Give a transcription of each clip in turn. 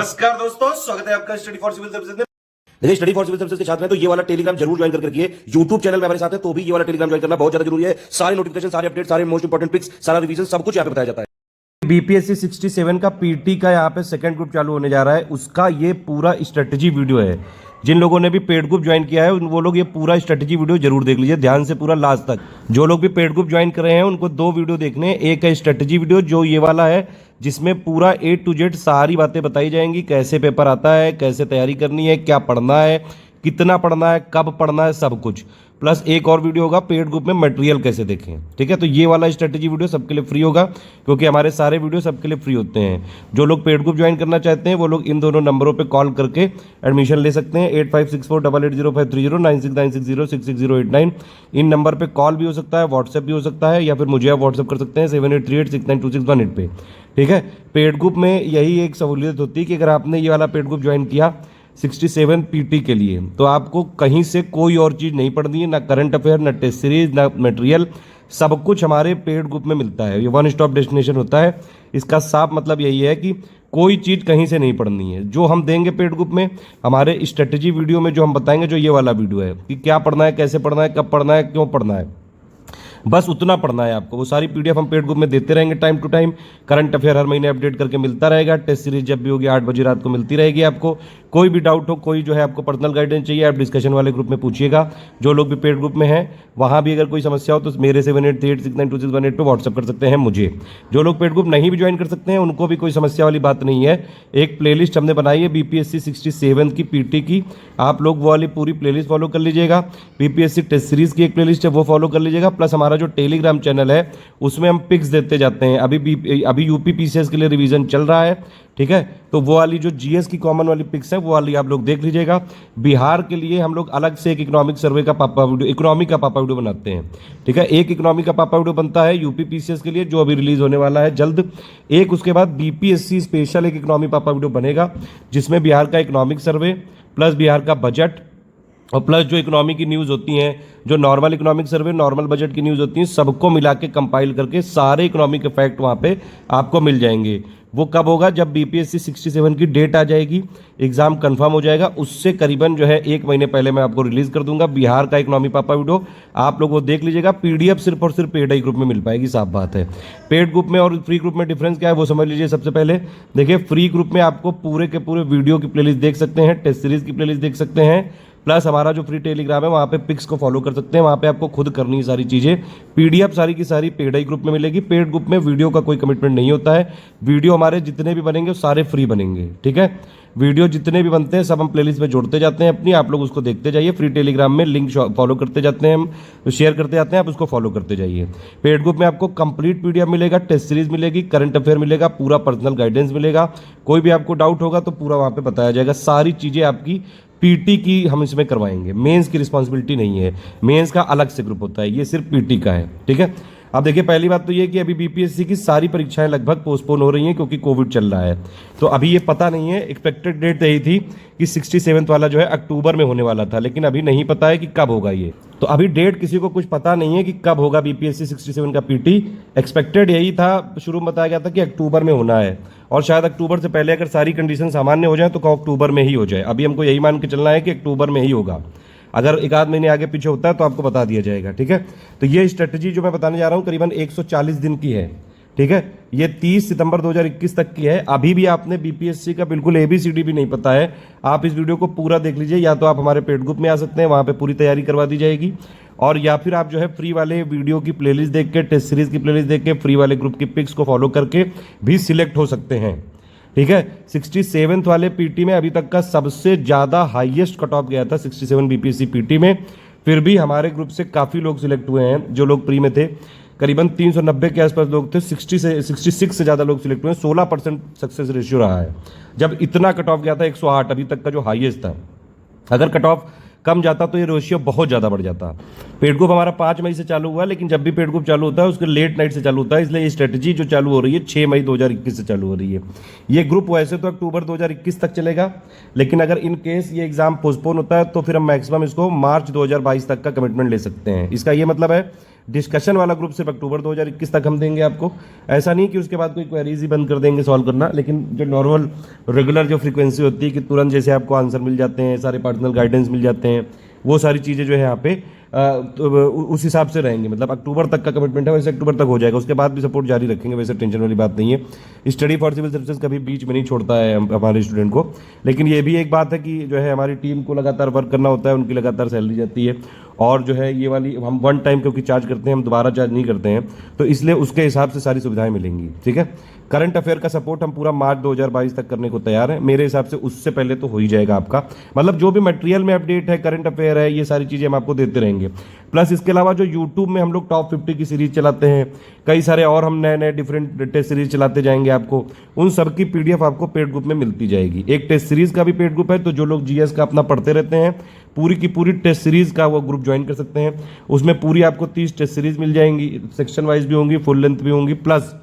नमस्कार दोस्तों, स्वागत है आपका स्टडी फॉर सिविल सर्विसेज में। देखिए, स्टडी फॉर सिविल सर्विसेज के छात्र हैं तो ये वाला टेलीग्राम जरूर ज्वाइन करके रखिए। यूट्यूब चैनल में हमारे साथ है तो भी ये वाला टेलीग्राम ज्वाइन करना बहुत ज्यादा जरूरी है। सारे नोटिफिकेशन, सारे अपडेट, सारे मोस्ट इंपोर्टेंट पिक्स, सारा रिवीजन सब कुछ यहाँ पे बताया जाता है। बीपीएससी 67 का पीटी का यहाँ पे सेकंड ग्रुप चालू होने जा रहा है, उसका ये पूरा स्ट्रेटेजी वीडियो है। जिन लोगों ने भी पेड ग्रुप ज्वाइन किया है वो लोग ये पूरा स्ट्रेटेजी वीडियो जरूर देख लीजिए ध्यान से पूरा लास्ट तक। जो लोग भी पेड ग्रुप ज्वाइन कर रहे हैं उनको दो वीडियो देखने हैं। एक है स्ट्रेटेजी वीडियो जो ये वाला है, जिसमें पूरा A to Z सारी बातें बताई जाएंगी, कैसे पेपर आता है, कैसे तैयारी करनी है, क्या पढ़ना है, कितना पढ़ना है, कब पढ़ना है, सब कुछ। प्लस एक और वीडियो होगा पेड ग्रुप में मटेरियल कैसे देखें। ठीक है, तो ये वाला स्ट्रेटेजी वीडियो सबके लिए फ्री होगा क्योंकि हमारे सारे वीडियो सबके लिए फ्री होते हैं। जो लोग पेड ग्रुप ज्वाइन करना चाहते हैं वो लोग इन दोनों नंबरों पे कॉल करके एडमिशन ले सकते हैं। 8564880530, 9696066089। इन नंबर पे कॉल भी हो सकता है, व्हाट्सएप भी हो सकता है, या फिर मुझे आप व्हाट्सएप कर सकते हैं 7838692618 पे। ठीक है, पेड ग्रुप में यही एक सहूलियत होती है कि अगर आपने ये वाला पेड ग्रुप ज्वाइन किया 67 पीटी के लिए तो आपको कहीं से कोई और चीज़ नहीं पढ़नी है, ना करंट अफेयर, ना टेस्ट सीरीज, ना मटेरियल, सब कुछ हमारे पेड ग्रुप में मिलता है। ये वन स्टॉप डेस्टिनेशन होता है। इसका साफ मतलब यही है कि कोई चीज़ कहीं से नहीं पढ़नी है। जो हम देंगे पेड ग्रुप में, हमारे स्ट्रेटेजी वीडियो में जो हम बताएंगे, जो ये वाला वीडियो है कि क्या पढ़ना है, कैसे पढ़ना है, कब पढ़ना है, क्यों पढ़ना है, बस उतना पढ़ना है आपको। वो सारी पीडीएफ हम पेड ग्रुप में देते रहेंगे time to time. Current affair हर महीने अपडेट करके मिलता रहेगा। टेस्ट सीरीज जब भी होगी 8 बजे रात को मिलती रहेगी आपको। कोई भी डाउट हो, कोई जो है आपको पर्सनल गाइडेंस चाहिए, आप डिस्कशन वाले ग्रुप में पूछिएगा। जो लोग भी पेड ग्रुप में हैं वहाँ भी अगर कोई समस्या हो तो मेरे 7838692618 पे व्हाट्सअप कर सकते हैं मुझे। जो लोग पेड ग्रुप नहीं भी ज्वाइन कर सकते हैं उनको भी कोई समस्या वाली बात नहीं है। एक प्लेलिस्ट हमने बनाई है बीपीएससी 67 की पीटी की, आप लोग वो वाली पूरी प्लेलिस्ट फॉलो कर लीजिएगा। बीपीएससी टेस्ट सीरीज की एक प्लेलिस्ट है वो फॉलो कर लीजिएगा। प्लस हमारा जो टेलीग्राम चैनल है उसमें हम पिक्स देते जाते हैं। अभी यूपी पीसीएस के लिए रिवीजन चल रहा है। ठीक है, तो वो वाली जो जीएस की कॉमन वाली पिक्स है वो वाली आप लोग देख लीजिएगा। बिहार के लिए हम लोग अलग से एक इकोनॉमिक सर्वे का पापा वीडियो, इकोनॉमी का पापा वीडियो बनाते हैं। ठीक है, एक इकोनॉमी का पापा वीडियो बनता है यूपी पीसीएस के लिए जो अभी रिलीज होने वाला है जल्द। एक उसके बाद बीपीएससी स्पेशल एक इकोनॉमी पापा वीडियो बनेगा जिसमें बिहार का इकोनॉमिक सर्वे प्लस बिहार का बजट और प्लस जो इकोनॉमी की न्यूज़ होती हैं, जो normal economic survey, normal budget की न्यूज़ होती हैं, सबको मिला के कंपाइल करके सारे इकोनॉमिक इफेक्ट वहाँ पे आपको मिल जाएंगे। वो कब होगा? जब बीपीएससी 67 की डेट आ जाएगी, एग्जाम कंफर्म हो जाएगा, उससे करीबन जो है 1 महीने पहले मैं आपको रिलीज कर दूंगा बिहार का इकोनॉमी पापा वीडियो। आप लोग वो देख लीजिएगा। पीडीएफ सिर्फ और सिर्फ पेड ही ग्रुप में मिल पाएगी, साफ बात है। पेड ग्रुप में और फ्री ग्रुप में डिफरेंस क्या है वो समझ लीजिए। सबसे पहले देखिए, फ्री ग्रुप में आपको पूरे के पूरे वीडियो की प्लेलिस्ट देख सकते हैं, टेस्ट सीरीज की प्लेलिस्ट देख सकते हैं, प्लस हमारा जो फ्री टेलीग्राम है वहाँ पे पिक्स को फॉलो कर सकते हैं। वहाँ पे आपको खुद करनी है सारी चीज़ें। पीडीएफ सारी की सारी पेड ही ग्रुप में मिलेगी। पेड ग्रुप में वीडियो का कोई कमिटमेंट नहीं होता है। वीडियो हमारे जितने भी बनेंगे वो सारे फ्री बनेंगे। ठीक है, वीडियो जितने भी बनते हैं सब हम प्लेलिस्ट में जोड़ते जाते हैं अपनी, आप लोग उसको देखते जाइए। फ्री टेलीग्राम में लिंक फॉलो करते जाते हैं, हम शेयर करते जाते हैं, आप उसको फॉलो करते जाइए। पेड ग्रुप में आपको कंप्लीट पीडीएफ मिलेगा, टेस्ट सीरीज मिलेगी, करंट अफेयर मिलेगा, पूरा पर्सनल गाइडेंस मिलेगा। कोई भी आपको डाउट होगा तो पूरा वहाँ पे बताया जाएगा। सारी चीज़ें आपकी पीटी की हम इसमें करवाएंगे। मेंस की रिस्पॉन्सिबिलिटी नहीं है, मेंस का अलग से ग्रुप होता है, ये सिर्फ पीटी का है। ठीक है, अब देखिए, पहली बात तो ये कि अभी बीपीएससी की सारी परीक्षाएं लगभग पोस्टपोन हो रही हैं क्योंकि कोविड चल रहा है। तो अभी ये पता नहीं है, एक्सपेक्टेड डेट यही थी कि 67 वाला जो है अक्टूबर में होने वाला था, लेकिन अभी नहीं पता है कि कब होगा ये। तो अभी डेट किसी को कुछ पता नहीं है कि कब होगा बीपीएससी 67 का पीटी। एक्सपेक्टेड यही था, शुरू में बताया गया था कि अक्टूबर में होना है, और शायद अक्टूबर से पहले अगर सारी कंडीशन सामान्य हो जाए तो अक्टूबर में ही हो जाए। अभी हमको यही मान के चलना है कि अक्टूबर में ही होगा। अगर एक आध महीने आगे पीछे होता है तो आपको बता दिया जाएगा। ठीक है, तो ये स्ट्रेटजी जो मैं बताने जा रहा हूँ करीबन 140 दिन की है। ठीक है, ये 30 सितंबर 2021 तक की है। अभी भी आपने बीपीएससी का बिल्कुल एबीसीडी भी नहीं पता है, आप इस वीडियो को पूरा देख लीजिए। या तो आप हमारे पेड ग्रुप में आ सकते हैं, वहाँ पे पूरी तैयारी करवा दी जाएगी, और या फिर आप जो है फ्री वाले वीडियो की प्लेलिस्ट देख के, टेस्ट सीरीज की प्लेलिस्ट देख के, फ्री वाले ग्रुप की पिक्स को फॉलो करके भी सिलेक्ट हो सकते हैं। ठीक है, 67 वाले पीटी में अभी तक का सबसे ज़्यादा हाईएस्ट कट ऑफ गया था 67 बीपीएससी पीटी में। फिर भी हमारे ग्रुप से काफ़ी लोग सिलेक्ट हुए हैं। जो लोग प्री में थे करीबन 390 के आसपास लोग थे, 66 से ज़्यादा लोग सिलेक्ट हुए हैं। 16% सक्सेस रेशियो रहा है। जब इतना कट ऑफ गया था 108 अभी तक का जो हाईएस्ट था। अगर कट ऑफ कम जाता तो ये रेशियो बहुत ज़्यादा बढ़ जाता। पेड ग्रुप हमारा 5 मई से चालू हुआ, लेकिन जब भी पेड ग्रुप चालू होता है उसके लेट नाइट से चालू होता है, इसलिए ये स्ट्रेटजी जो चालू हो रही है 6 मई 2021 से चालू हो रही है। ये ग्रुप वैसे तो अक्टूबर 2021 तक चलेगा, लेकिन अगर इन केस ये एग्जाम पोस्टपोन होता है तो फिर हम मैक्सिमम इसको मार्च 2022 तक का कमिटमेंट ले सकते हैं। इसका ये मतलब है डिस्कशन वाला ग्रुप सिर्फ अक्टूबर 2021 तक हम देंगे आपको। ऐसा नहीं कि उसके बाद कोई क्वेरीज ही बंद कर देंगे सॉल्व करना, लेकिन जो नॉर्मल रेगुलर जो फ्रीक्वेंसी होती है कि तुरंत जैसे आपको आंसर मिल जाते हैं, सारे पर्सनल गाइडेंस मिल जाते हैं, वो सारी चीज़ें जो है यहाँ पे तो उस हिसाब से रहेंगे। मतलब अक्टूबर तक का कमिटमेंट है, वैसे अक्टूबर तक हो जाएगा, उसके बाद भी सपोर्ट जारी रखेंगे, वैसे टेंशन वाली बात नहीं है। स्टडी फॉर सिविल सर्विसेज कभी बीच में नहीं छोड़ता है हमारे स्टूडेंट को। लेकिन ये भी एक बात है कि जो है हमारी टीम को लगातार वर्क करना होता है, उनकी लगातार सैलरी जाती है, और जो है ये वाली हम वन टाइम क्योंकि चार्ज करते हैं, हम दोबारा चार्ज नहीं करते हैं, तो इसलिए उसके हिसाब से सारी सुविधाएं मिलेंगी। ठीक है, करंट अफेयर का सपोर्ट हम पूरा मार्च 2022 तक करने को तैयार है। मेरे हिसाब से उससे पहले तो हो ही जाएगा आपका, मतलब जो भी मटेरियल में अपडेट है, करंट अफेयर है, ये सारी चीज़ें हम आपको देते रहेंगे। प्लस इसके अलावा जो यूट्यूब में हम लोग टॉप 50 की सीरीज चलाते हैं, कई सारे और हम नए नए डिफरेंट टेस्ट सीरीज चलाते जाएंगे आपको, उन सब की पीडीएफ आपको पेड ग्रुप में मिलती जाएगी। एक टेस्ट सीरीज का भी पेड ग्रुप है, तो जो लोग जीएस का अपना पढ़ते रहते हैं, पूरी की पूरी टेस्ट सीरीज का वो ग्रुप ज्वाइन कर सकते हैं। उसमें पूरी आपको 30 टेस्ट सीरीज मिल जाएंगी, सेक्शन वाइज भी होंगी, फुल लेंथ भी होंगी, प्लस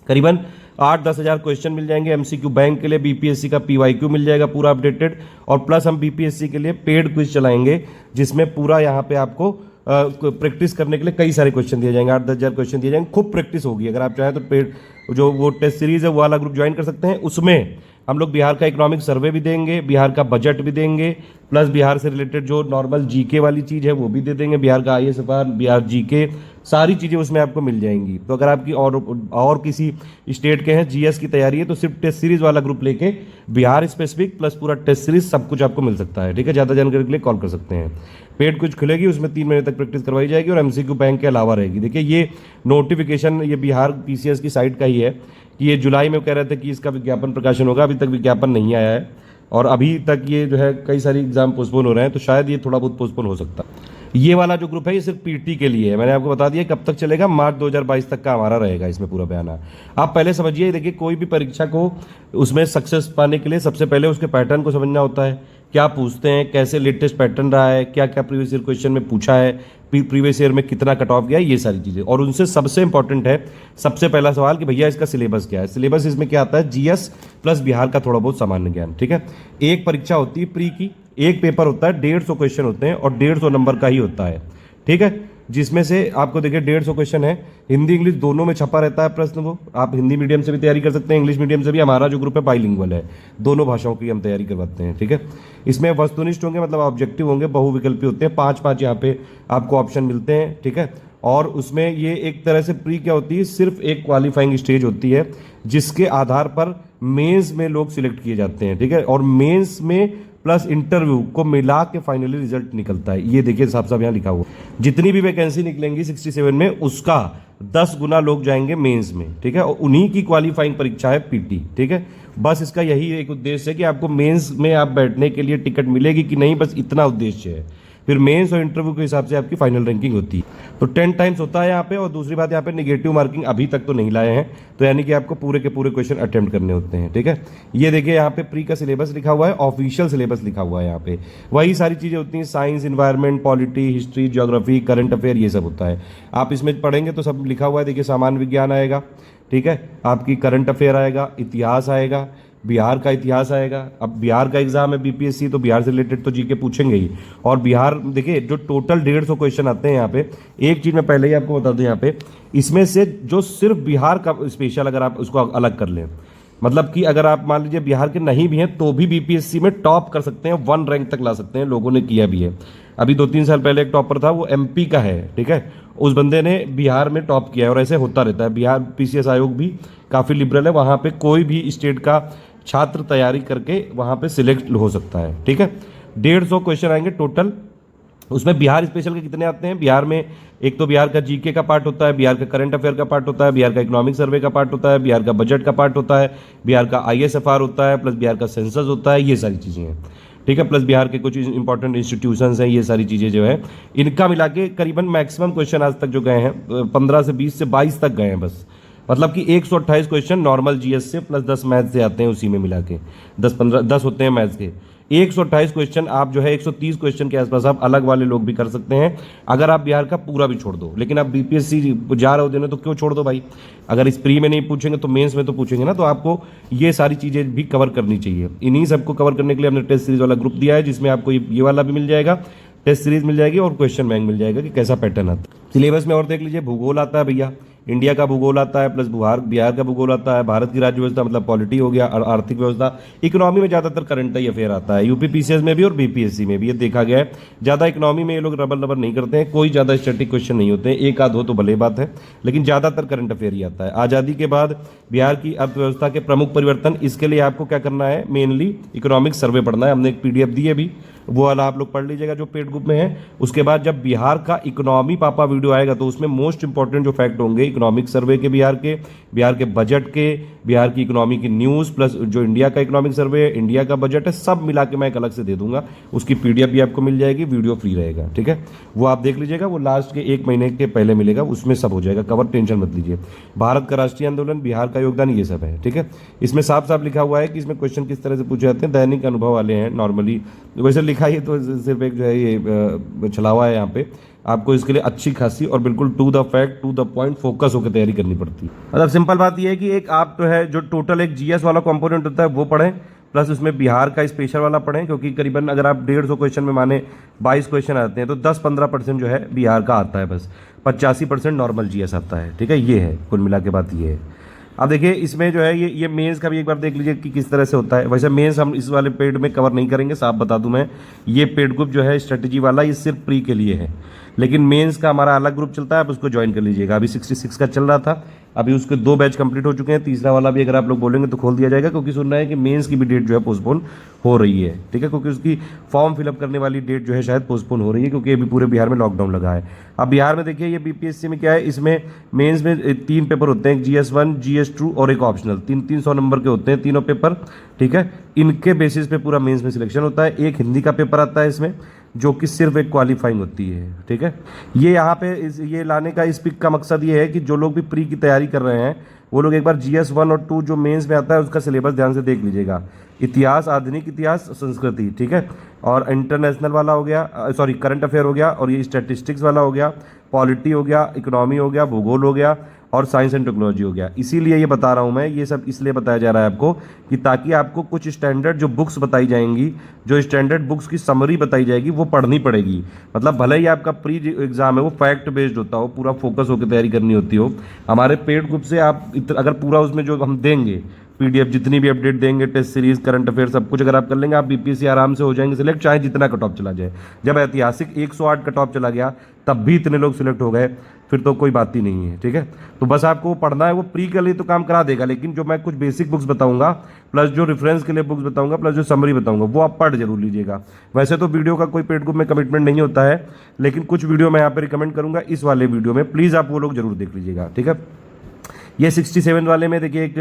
करीबन 8-10 हज़ार क्वेश्चन मिल जाएंगे। एमसीक्यू बैंक के लिए बीपीएससी का पीवाईक्यू मिल जाएगा पूरा अपडेटेड, और प्लस हम बीपीएससी के लिए पेड क्विज चलाएंगे, जिसमें पूरा यहाँ पे आपको प्रैक्टिस करने के लिए कई सारे क्वेश्चन दिए जाएंगे, 8-10 हज़ार क्वेश्चन दिए जाएंगे, खूब प्रैक्टिस होगी। अगर आप चाहें तो पेड जो वो टेस्ट सीरीज है वो वाला ग्रुप ज्वाइन कर सकते हैं। उसमें हम लोग बिहार का इकोनॉमिक सर्वे भी देंगे, बिहार का बजट भी देंगे, प्लस बिहार से रिलेटेड जो नॉर्मल जीके वाली चीज़ है वो भी दे देंगे, बिहार का आईएसएफआर, बिहार जीके, सारी चीज़ें उसमें आपको मिल जाएंगी। तो अगर आपकी और किसी स्टेट के हैं जीएस की तैयारी है, तो सिर्फ टेस्ट सीरीज वाला ग्रुप लेके बिहार स्पेसिफिक प्लस पूरा टेस्ट सीरीज सब कुछ आपको मिल सकता है। ठीक है, ज़्यादा जानकारी के लिए कॉल कर सकते हैं। पेड कुछ खुलेगी, उसमें 3 महीने तक प्रैक्टिस करवाई जाएगी, और एमसीक्यू बैंक के अलावा रहेगी। देखिए ये नोटिफिकेशन ये बिहार पीसीएस की साइट का ही है कि ये जुलाई में कह रहे थे कि इसका विज्ञापन प्रकाशन होगा, अभी तक विज्ञापन नहीं आया है, और अभी तक ये जो है कई सारी एग्जाम पोस्टपोन हो रहे हैं, तो शायद ये थोड़ा बहुत पोस्टपोन हो सकता है। ये वाला जो ग्रुप है ये सिर्फ पीटी के लिए है, मैंने आपको बता दिया कब तक चलेगा, मार्च 2022 तक का हमारा रहेगा इसमें पूरा बयान। आप पहले समझिए, देखिए कोई भी परीक्षा को उसमें सक्सेस पाने के लिए सबसे पहले उसके पैटर्न को समझना होता है, क्या पूछते हैं, कैसे लेटेस्ट पैटर्न रहा है, क्या क्या प्रीवियस ईयर क्वेश्चन में पूछा है, प्रीवियस ईयर में कितना कट ऑफ गया, ये सारी चीज़ें। और उनसे सबसे इंपॉर्टेंट है सबसे पहला सवाल कि भैया इसका सिलेबस क्या है। सिलेबस इसमें क्या आता है, जीएस प्लस बिहार का थोड़ा बहुत सामान्य ज्ञान। ठीक है, एक परीक्षा होती है प्री की, एक पेपर होता है, 150 क्वेश्चन होते हैं, और 150 नंबर का ही होता है। ठीक है, जिसमें से आपको देखिए 150 क्वेश्चन है, हिंदी इंग्लिश दोनों में छपा रहता है प्रश्न। वो आप हिंदी मीडियम से भी तैयारी कर सकते हैं, इंग्लिश मीडियम से भी। हमारा जो ग्रुप है बाइलिंगुअल है, दोनों भाषाओं की हम तैयारी करवाते हैं। ठीक है, इसमें वस्तुनिष्ठ होंगे, मतलब ऑब्जेक्टिव होंगे, बहुविकल्पी होते हैं, 5-5 यहाँ पे आपको ऑप्शन मिलते हैं। ठीक है, और उसमें ये एक तरह से प्री क्या होती है, सिर्फ एक क्वालिफाइंग स्टेज होती है, जिसके आधार पर मेंस में लोग सिलेक्ट किए जाते हैं। ठीक है, और मेंस में प्लस इंटरव्यू को मिला के फाइनली रिजल्ट निकलता है। ये देखिए साहब साहब यहाँ लिखा हुआ, जितनी भी वैकेंसी निकलेंगी 67 में, उसका 10 गुना लोग जाएंगे मेंस में। ठीक है, और उन्हीं की क्वालिफाइंग परीक्षा है पीटी। ठीक है, बस इसका यही एक उद्देश्य है कि आपको मेंस में आप बैठने के लिए टिकट मिलेगी कि नहीं, बस इतना उद्देश्य है। फिर मेंस और इंटरव्यू के हिसाब से आपकी फाइनल रैंकिंग होती है। तो 10 टाइम्स होता है यहाँ पे। और दूसरी बात, यहाँ पे नेगेटिव मार्किंग अभी तक तो नहीं लाए हैं, तो यानी कि आपको पूरे के पूरे क्वेश्चन अटेम्प्ट करने होते हैं। ठीक है, ये देखिए यहाँ पे प्री का सिलेबस लिखा हुआ है, ऑफिशियल सिलेबस लिखा हुआ है यहाँ पे, वही सारी चीज़ें होती हैं, science, environment, polity, history, geography, current affair, ये सब होता है। आप इसमें पढ़ेंगे तो सब लिखा हुआ है, देखिए सामान्य विज्ञान आएगा, ठीक है, आपकी करंट अफेयर आएगा, इतिहास आएगा, बिहार का इतिहास आएगा। अब बिहार का एग्जाम है बीपीएससी, तो बिहार से रिलेटेड तो जीके पूछेंगे ही। और बिहार देखिए जो टोटल 150 क्वेश्चन आते हैं यहाँ पे, एक चीज़ मैं पहले ही आपको बता दूं, यहाँ पे इसमें से जो सिर्फ बिहार का स्पेशल अगर आप उसको अलग कर लें, मतलब कि अगर आप मान लीजिए बिहार के नहीं भी हैं तो भी बीपीएससी में टॉप कर सकते हैं, 1 रैंक तक ला सकते हैं, लोगों ने किया भी है। अभी 2-3 साल पहले एक टॉपर था, वो एमपी का है। ठीक है, उस बंदे ने बिहार में टॉप किया है, और ऐसे होता रहता है। बिहार पीसीएस आयोग भी काफ़ी लिबरल है, वहाँ पे कोई भी स्टेट का छात्र तैयारी करके वहाँ पे सिलेक्ट हो सकता है। ठीक है, 150 क्वेश्चन आएंगे टोटल। उसमें बिहार स्पेशल के कितने आते हैं, बिहार में एक तो बिहार का जीके का पार्ट होता है, बिहार का करंट अफेयर का पार्ट होता है, बिहार का इकोनॉमिक सर्वे का पार्ट होता है, बिहार का बजट का पार्ट होता है, बिहार का आईएसएफआर होता है, प्लस बिहार का सेंसस होता है, ये सारी चीज़ें हैं। ठीक है, प्लस बिहार के कुछ इंपॉर्टेंट इंस्टीट्यूशंस हैं, ये सारी चीज़ें जो है इनका मिला के करीबन मैक्सिमम क्वेश्चन आज तक जो गए हैं 15 से 20 से 22 तक गए हैं बस। मतलब कि 128 क्वेश्चन नॉर्मल जीएस से प्लस 10 मैथ्स से आते हैं, उसी में मिला के 10 होते हैं मैथ्स के। 128 क्वेश्चन आप जो है 130 क्वेश्चन के आसपास आप अलग वाले लोग भी कर सकते हैं, अगर आप बिहार का पूरा भी छोड़ दो। लेकिन आप बीपीएससी जा रहे हो देने, तो क्यों छोड़ दो भाई, अगर इस प्री में नहीं पूछेंगे तो मेंस में तो पूछेंगे ना। तो आपको ये सारी चीज़ें भी कवर करनी चाहिए। इन्हीं सबको कवर करने के लिए हमने टेस्ट सीरीज वाला ग्रुप दिया है, जिसमें आपको ये वाला भी मिल जाएगा, टेस्ट सीरीज मिल जाएगी और क्वेश्चन बैंक मिल जाएगा कि कैसा पैटर्न आता है। सिलेबस में और देख लीजिए, भूगोल आता है भैया, इंडिया का भूगोल आता है, प्लस बिहार का भूगोल आता है, भारत की राज्य व्यवस्था मतलब पॉलिटी हो गया, और आर्थिक व्यवस्था। इकोनॉमी में ज़्यादातर करंट ही अफेयर आता है, यूपी पीसीएस में भी और बीपीएससी में भी ये देखा गया है। ज़्यादा इकोनॉमी में ये लोग रबर नहीं करते हैं, कोई ज़्यादा स्टैटिक क्वेश्चन नहीं होते हैं, एक आध हो तो भले बात है, लेकिन ज़्यादातर करंट अफेयर ही आता है। आज़ादी के बाद बिहार की अर्थव्यवस्था के प्रमुख परिवर्तन, इसके लिए आपको क्या करना है, मेनली इकोनॉमिक सर्वे पढ़ना है। हमने एक पीडीएफ दी है अभी, वो वाला आप लोग पढ़ लीजिएगा जो पेड ग्रुप में है। उसके बाद जब बिहार का इकोनॉमी पापा वीडियो आएगा तो उसमें मोस्ट इंपॉर्टेंट जो फैक्ट होंगे इकोनॉमिक सर्वे के, बिहार के बजट के, बिहार की इकोनॉमी की न्यूज़, प्लस जो इंडिया का इकोनॉमिक सर्वे है, इंडिया का बजट है, सब मिला के मैं एक अलग से दे दूंगा। उसकी पीडीएफ भी आपको मिल जाएगी, वीडियो फ्री रहेगा, ठीक है। वो आप देख लीजिएगा, वो लास्ट के 1 महीने के पहले मिलेगा, उसमें सब हो जाएगा कवर, टेंशन मत लीजिए। भारत का राष्ट्रीय आंदोलन, बिहार का योगदान, ये सब है, ठीक है। इसमें साफ साफ लिखा हुआ है कि इसमें क्वेश्चन किस तरह से पूछे जाते हैं, दैनिक अनुभव वाले हैं नॉर्मली, वैसे लिखा ही तो सिर्फ एक जो है ये छलावा है यहाँ पे। आपको इसके लिए अच्छी खासी और बिल्कुल to the fact, to the point, focus होकर तैयारी करनी पड़ती है। मतलब सिंपल बात यह है कि एक आप जो है जो टोटल एक जीएस वाला कंपोनेंट होता है वो पढ़ें, प्लस उसमें बिहार का स्पेशल वाला पढ़ें, क्योंकि करीबन अगर आप 150 क्वेश्चन में माने 22 क्वेश्चन आते हैं तो 10-15% जो है बिहार का आता है, बस 85% नॉर्मल जीएस आता है, ठीक है। ये है कुल मिला के बात ये है। अब देखिए इसमें जो है ये मेंस का भी एक बार देख लीजिए कि किस तरह से होता है। वैसे मेंस हम इस वाले पेड में कवर नहीं करेंगे, साफ बता दूं मैं, ये पेड ग्रुप जो है स्ट्रेटेजी वाला ये सिर्फ प्री के लिए है, लेकिन मेंस का हमारा अलग ग्रुप चलता है, आप उसको ज्वाइन कर लीजिएगा। अभी 66 का चल रहा था, अभी उसके 2 बैच कंप्लीट हो चुके हैं, तीसरा वाला भी अगर आप लोग बोलेंगे तो खोल दिया जाएगा, क्योंकि सुन रहे हैं कि मेंस की भी डेट जो है पोस्टपोन हो रही है, ठीक है, क्योंकि उसकी फॉर्म फिलअप करने वाली डेट जो है शायद पोस्टपोन हो रही है, क्योंकि अभी पूरे बिहार में लॉकडाउन लगा है। अब बिहार में देखिए ये बीपीएससी में क्या है, इसमें मेंस में 3 पेपर होते हैं, एक GS1, GS2 और एक ऑप्शनल, 300 नंबर के होते हैं तीनों पेपर, ठीक है। इनके बेसिस पे पूरा मेंस में सिलेक्शन होता है। एक हिंदी का पेपर आता है इसमें, जो कि सिर्फ एक क्वालिफाइंग होती है, ठीक है। ये यहाँ पे ये लाने का इस पिक का मकसद ये है कि जो लोग भी प्री की तैयारी कर रहे हैं वो लोग एक बार GS1 और 2 जो मेंस में आता है उसका सिलेबस ध्यान से देख लीजिएगा। इतिहास, आधुनिक इतिहास, संस्कृति, ठीक है, और इंटरनेशनल वाला हो गया, सॉरी करंट अफेयर हो गया, और ये स्टैटिस्टिक्स वाला हो गया, पॉलिटी हो गया, इकोनॉमी हो गया, भूगोल हो गया, और साइंस एंड टेक्नोलॉजी हो गया। इसीलिए ये बता रहा हूँ मैं, ये सब इसलिए बताया जा रहा है आपको कि ताकि आपको कुछ स्टैंडर्ड जो बुक्स बताई जाएंगी, जो स्टैंडर्ड बुक्स की समरी बताई जाएगी वो पढ़नी पड़ेगी। मतलब भले ही आपका प्री एग्जाम है वो फैक्ट बेस्ड होता हो, पूरा फोकस होकर तैयारी करनी होती हो। हमारे पेड ग्रुप से आप अगर पूरा उसमें जो हम देंगे पीडीएफ, जितनी भी अपडेट देंगे, टेस्ट सीरीज, करंट अफेयर, सब कुछ अगर आप कर लेंगे, आप बीपीएससी आराम से हो जाएंगे सिलेक्ट, चाहे जितना कट ऑफ चला जाए। जब ऐतिहासिक 108 कट ऑफ चला गया तब भी इतने लोग सिलेक्ट हो गए, फिर तो कोई बात ही नहीं है, ठीक है। तो बस आपको पढ़ना है, वो प्री के लिए तो काम करा देगा, लेकिन जो मैं कुछ बेसिक बुक्स बताऊंगा, प्लस जो रेफरेंस के लिए बुक्स बताऊंगा, प्लस जो समरी बताऊंगा, वो आप पढ़ जरूर लीजिएगा। वैसे तो वीडियो का कोई पेड ग्रुप में कमिटमेंट नहीं होता है, लेकिन कुछ वीडियो मैं यहाँ पे रिकमेंड करूंगा, इस वाले वीडियो में प्लीज़ आप वो लोग जरूर देख लीजिएगा, ठीक है। ये 67 वाले में देखिए एक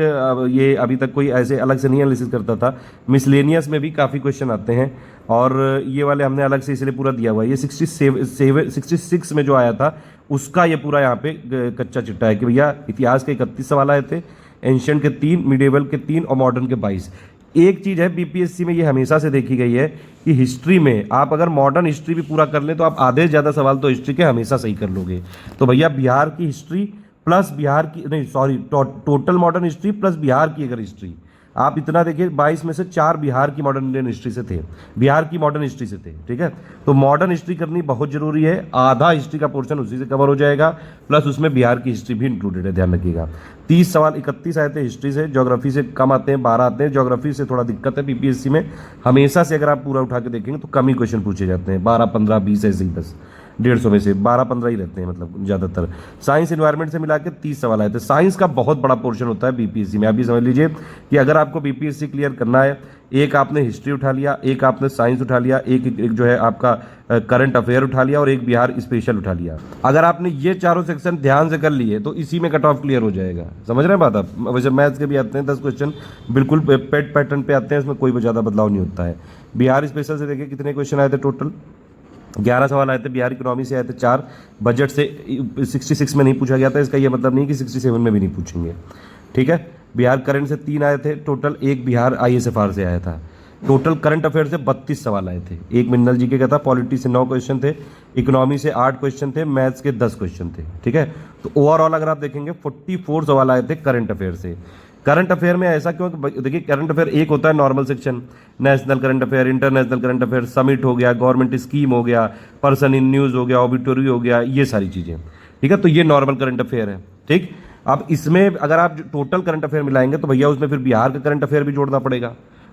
ये अभी तक कोई ऐसे अलग से नहीं एनालिसिस करता था, मिसलेनियस में भी काफ़ी क्वेश्चन आते हैं, और ये वाले हमने अलग से इसलिए पूरा दिया हुआ है। ये 66 में जो आया था उसका ये पूरा यहाँ पे कच्चा चिट्टा है कि भैया इतिहास के 31 सवाल आए थे, एंशियंट के 3, मिडेवल के 3 और मॉडर्न के 22। एक चीज़ है बीपीएससी में ये हमेशा से देखी गई है कि हिस्ट्री में आप अगर मॉडर्न हिस्ट्री भी पूरा कर लें तो आप आधे से ज़्यादा सवाल तो हिस्ट्री के हमेशा सही कर लोगे। तो भैया बिहार की हिस्ट्री प्लस बिहार की, नहीं sorry, total modern history plus Bihar की अगर हिस्ट्री आप इतना देखिए, 22 में से 4 बिहार की मॉडर्न इंडियन हिस्ट्री से थे, बिहार की मॉडर्न हिस्ट्री से थे, ठीक है। तो मॉडर्न हिस्ट्री करनी बहुत जरूरी है, आधा हिस्ट्री का पोर्शन उसी से कवर हो जाएगा, प्लस उसमें बिहार की हिस्ट्री भी इंक्लूडेड है, ध्यान रखिएगा। 30 सवाल 31 आए थे हिस्ट्री से, ज्योग्राफी से कम आते हैं, 12 आते हैं। ज्योग्राफी से थोड़ा दिक्कत है बीपीएससी में, हमेशा से अगर आप पूरा उठा के देखेंगे तो कम ही क्वेश्चन पूछे जाते हैं, 12, 15, 20 ऐसे ही, बस 150 में से 12-15 ही रहते हैं, मतलब ज़्यादातर। साइंस एनवायरनमेंट से मिला के 30 सवाल आए थे। साइंस का बहुत बड़ा पोर्शन होता है बीपीएससी में। आप ये समझ लीजिए कि अगर आपको बीपीएससी क्लियर करना है, एक आपने हिस्ट्री उठा लिया, एक आपने साइंस उठा लिया, एक जो है आपका करंट अफेयर उठा लिया, और एक बिहार स्पेशल उठा लिया। अगर आपने ये चारों सेक्शन ध्यान से कर लिए तो इसी में कट ऑफ क्लियर हो जाएगा। समझ रहे हैं बात आप? वैसे मैथ्स के भी आते हैं 10 क्वेश्चन, बिल्कुल पेट पैटर्न पे आते हैं, उसमें कोई ज़्यादा बदलाव नहीं होता है। बिहार स्पेशल से देखिए कितने क्वेश्चन आए थे, टोटल 11 सवाल आए थे। बिहार इकोनॉमी से आए थे 4, बजट से 66 में नहीं पूछा गया था, इसका ये मतलब नहीं कि 67 में भी नहीं पूछेंगे, ठीक है। बिहार करंट से 3 आए थे टोटल, एक बिहार ISFR से आया था। टोटल करंट अफेयर से 32 सवाल आए थे, एक मिनरल जीके का था, पॉलिटी से 9 क्वेश्चन थे, इकोनॉमी से 8 क्वेश्चन थे, मैथ्स के 10 क्वेश्चन थे, ठीक है। तो ओवरऑल अगर आप देखेंगे 44 सवाल आए थे करंट अफेयर से। करंट अफेयर में ऐसा क्यों, देखिए करंट अफेयर एक होता है normal section, national current affair, international current affair, summit हो गया, गवर्नमेंट स्कीम हो गया, पर्सन इन न्यूज़ हो गया, ऑबिटोरी हो गया, ये सारी चीज़ें। ठीक है, तो ये नॉर्मल करंट अफेयर है। ठीक, अब इसमें अगर आप टोटल करंट अफेयर मिलाएंगे तो भैया उसमें फिर बिहार का करंट अफेयर भी जोड़ना पड़ेगा।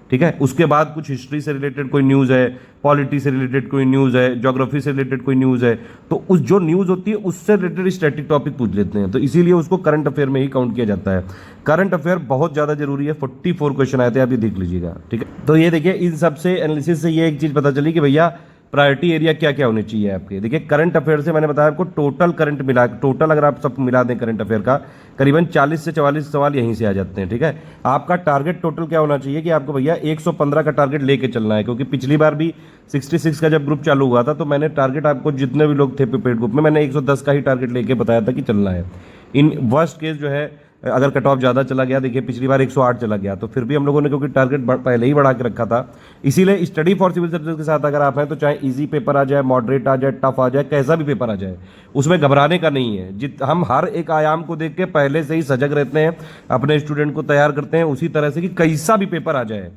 ठीक है, उसके बाद कुछ हिस्ट्री से रिलेटेड कोई न्यूज़ है, पॉलिटी से रिलेटेड कोई न्यूज़ है, ज्योग्राफी से रिलेटेड कोई न्यूज़ है, तो उस जो न्यूज़ होती है उससे रिलेटेड स्टैटिक टॉपिक पूछ लेते हैं, तो इसीलिए उसको करंट अफेयर में ही काउंट किया जाता है। करंट अफेयर बहुत ज़्यादा जरूरी है, 44 क्वेश्चन आए थे, आप ये देख लीजिएगा। ठीक है, तो ये देखिए इन सबसे एनालिसिस से ये एक चीज़ पता चली कि भैया प्रायोरिटी एरिया क्या क्या होने चाहिए आपके। देखिए करंट अफेयर से मैंने बताया आपको टोटल करंट मिला, टोटल अगर आप सब मिला दें करंट अफेयर का करीबन 40 से 44 सवाल यहीं से आ जाते हैं। ठीक है, आपका टारगेट टोटल क्या होना चाहिए कि आपको भैया 115 का टारगेट लेके चलना है, क्योंकि पिछली बार भी 66 का जब ग्रुप चालू हुआ था तो मैंने टारगेट आपको जितने भी लोग थे पेड ग्रुप में मैंने 110 का ही टारगेट लेके बताया था कि चलना है। इन वर्स्ट केस जो है अगर कट ऑफ ज़्यादा चला गया, देखिए पिछली बार 108 चला गया, तो फिर भी हम लोगों ने क्योंकि टारगेट पहले ही बढ़ा के रखा था, इसीलिए स्टडी फॉर सिविल सर्विसेज के साथ अगर आप हैं तो चाहे इजी पेपर आ जाए, मॉडरेट आ जाए, टफ आ जाए, कैसा भी पेपर आ जाए, उसमें घबराने का नहीं है। हम हर एक आयाम को देख के पहले से ही सजग रहते हैं, अपने स्टूडेंट को तैयार करते हैं उसी तरह से कि कैसा भी पेपर आ जाए,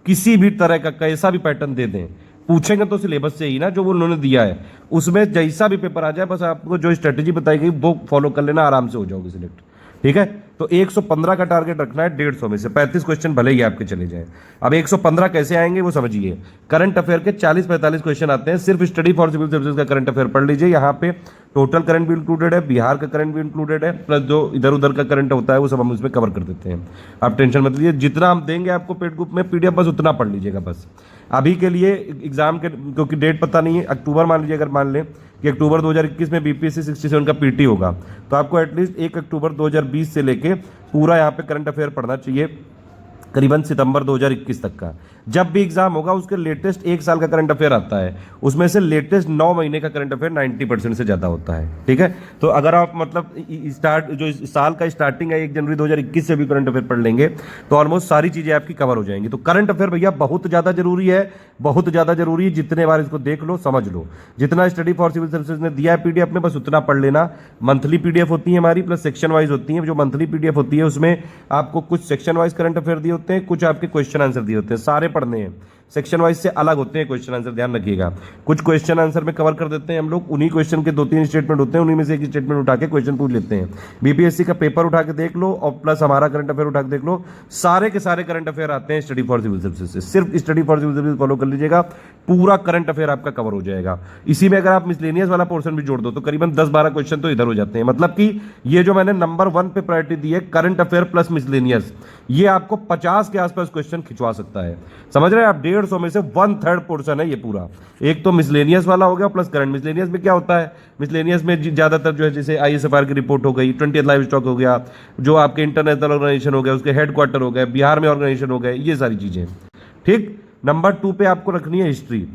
किसी भी तरह का कैसा भी पैटर्न दे दें, पूछेंगे तो सिलेबस से ही ना जो वो उन्होंने दिया है, उसमें जैसा भी पेपर आ जाए बस आपको जो स्ट्रेटेजी बताई गई वो फॉलो कर लेना, आराम से हो जाओगे सिलेक्ट। ठीक है, तो 115 का टारगेट रखना है 150 में से, 35 क्वेश्चन भले ही आपके चले जाए। अब 115 कैसे आएंगे वो समझिए। करंट अफेयर के 40-45 क्वेश्चन आते हैं, सिर्फ स्टडी फॉर सिविल सर्विसेज का करंट अफेयर पढ़ लीजिए। यहाँ पे टोटल करंट भी इंक्लूडेड है, बिहार का करंट भी इंक्लूडेड है, प्लस जो इधर उधर का करंट होता है वो सब हम उसमें कवर कर देते हैं। आप टेंशन मत लीजिए, जितना हम देंगे आपको पेड ग्रुप में पीडीएफ बस उतना पढ़ लीजिएगा बस। अभी के लिए एग्जाम के क्योंकि डेट पता नहीं है, अक्टूबर मान लीजिए, अगर मान लें कि अक्टूबर 2021 में बीपीएससी 67 का पीटी होगा तो आपको एटलीस्ट 1 अक्टूबर 2020 से लेके पूरा यहाँ पे करंट अफेयर पढ़ना चाहिए करीबन सितंबर 2021 तक का। जब भी एग्जाम होगा उसके लेटेस्ट 1 साल का करंट अफेयर आता है, उसमें से लेटेस्ट 9 महीने का करंट अफेयर 90% से ज़्यादा होता है। ठीक है, तो अगर आप मतलब जो साल का स्टार्टिंग है 1 जनवरी 2021 से भी करंट अफेयर पढ़ लेंगे तो ऑलमोस्ट सारी चीज़ें आपकी कवर हो जाएंगी। तो करंट अफेयर भैया बहुत ज़्यादा जरूरी है, बहुत ज़्यादा जरूरी है। जितने बार इसको देख लो, समझ लो, जितना स्टडी फॉर सिविल सर्विसेज ने दिया है पीडीएफ में बस उतना पढ़ लेना। मंथली पीडीएफ होती है हमारी, प्लस सेक्शन वाइज होती है। जो मंथली पीडीएफ होती है उसमें आपको कुछ सेक्शन वाइज करंट अफेयर दिए होते हैं, कुछ आपके क्वेश्चन आंसर दिए होते हैं, सारे पढ़ने हैं। सेक्शन वाइज से अलग होते हैं क्वेश्चन आंसर, ध्यान रखिएगा। कुछ क्वेश्चन आंसर में कवर कर देते हैं हम लोग, उन्हीं क्वेश्चन के 2-3 स्टेटमेंट होते हैं, उन्हीं में से एक स्टेटमेंट उठा के क्वेश्चन पूछ लेते हैं। बीपीएससी का पेपर उठा के देख लो और प्लस हमारा करंट अफेयर उठा के देख लो, सारे के सारे करंट अफेयर आते हैं स्टडी फॉर सिविल सर्विसेज से। सिर्फ study for civil services follow कर लीजिएगा, पूरा करंट अफेयर आपका कवर हो जाएगा। इसी में अगर आप मिसलेनियस वाला पोर्शन भी जोड़ दो तो करीबन 10-12 क्वेश्चन तो इधर हो जाते हैं। मतलब कि ये जो मैंने नंबर 1 पे प्रायोरिटी दी है करंट अफेयर प्लस मिसलेनियस, ये आपको 50 के आसपास क्वेश्चन खिंचवा सकता है। समझ रहे हैं आप, 150 में से 1/3 पोर्शन है ये पूरा। एक तो मिसलेनियस वाला हो गया प्लस करंट। मिसलेनियस में क्या होता है, मिसलेनियस में ज्यादातर जो है जैसे आईएसएफआर की रिपोर्ट हो गई, 20th लाइव स्टॉक हो गया, जो आपके इंटरनेशनल ऑर्गेनाइजेशन हो गया, उसके हेडक्वार्टर हो गए, बिहार में ऑर्गेनाइजेशन हो गए, ये सारी चीजें। ठीक, नंबर 2 पे आपको रखनी है हिस्ट्री।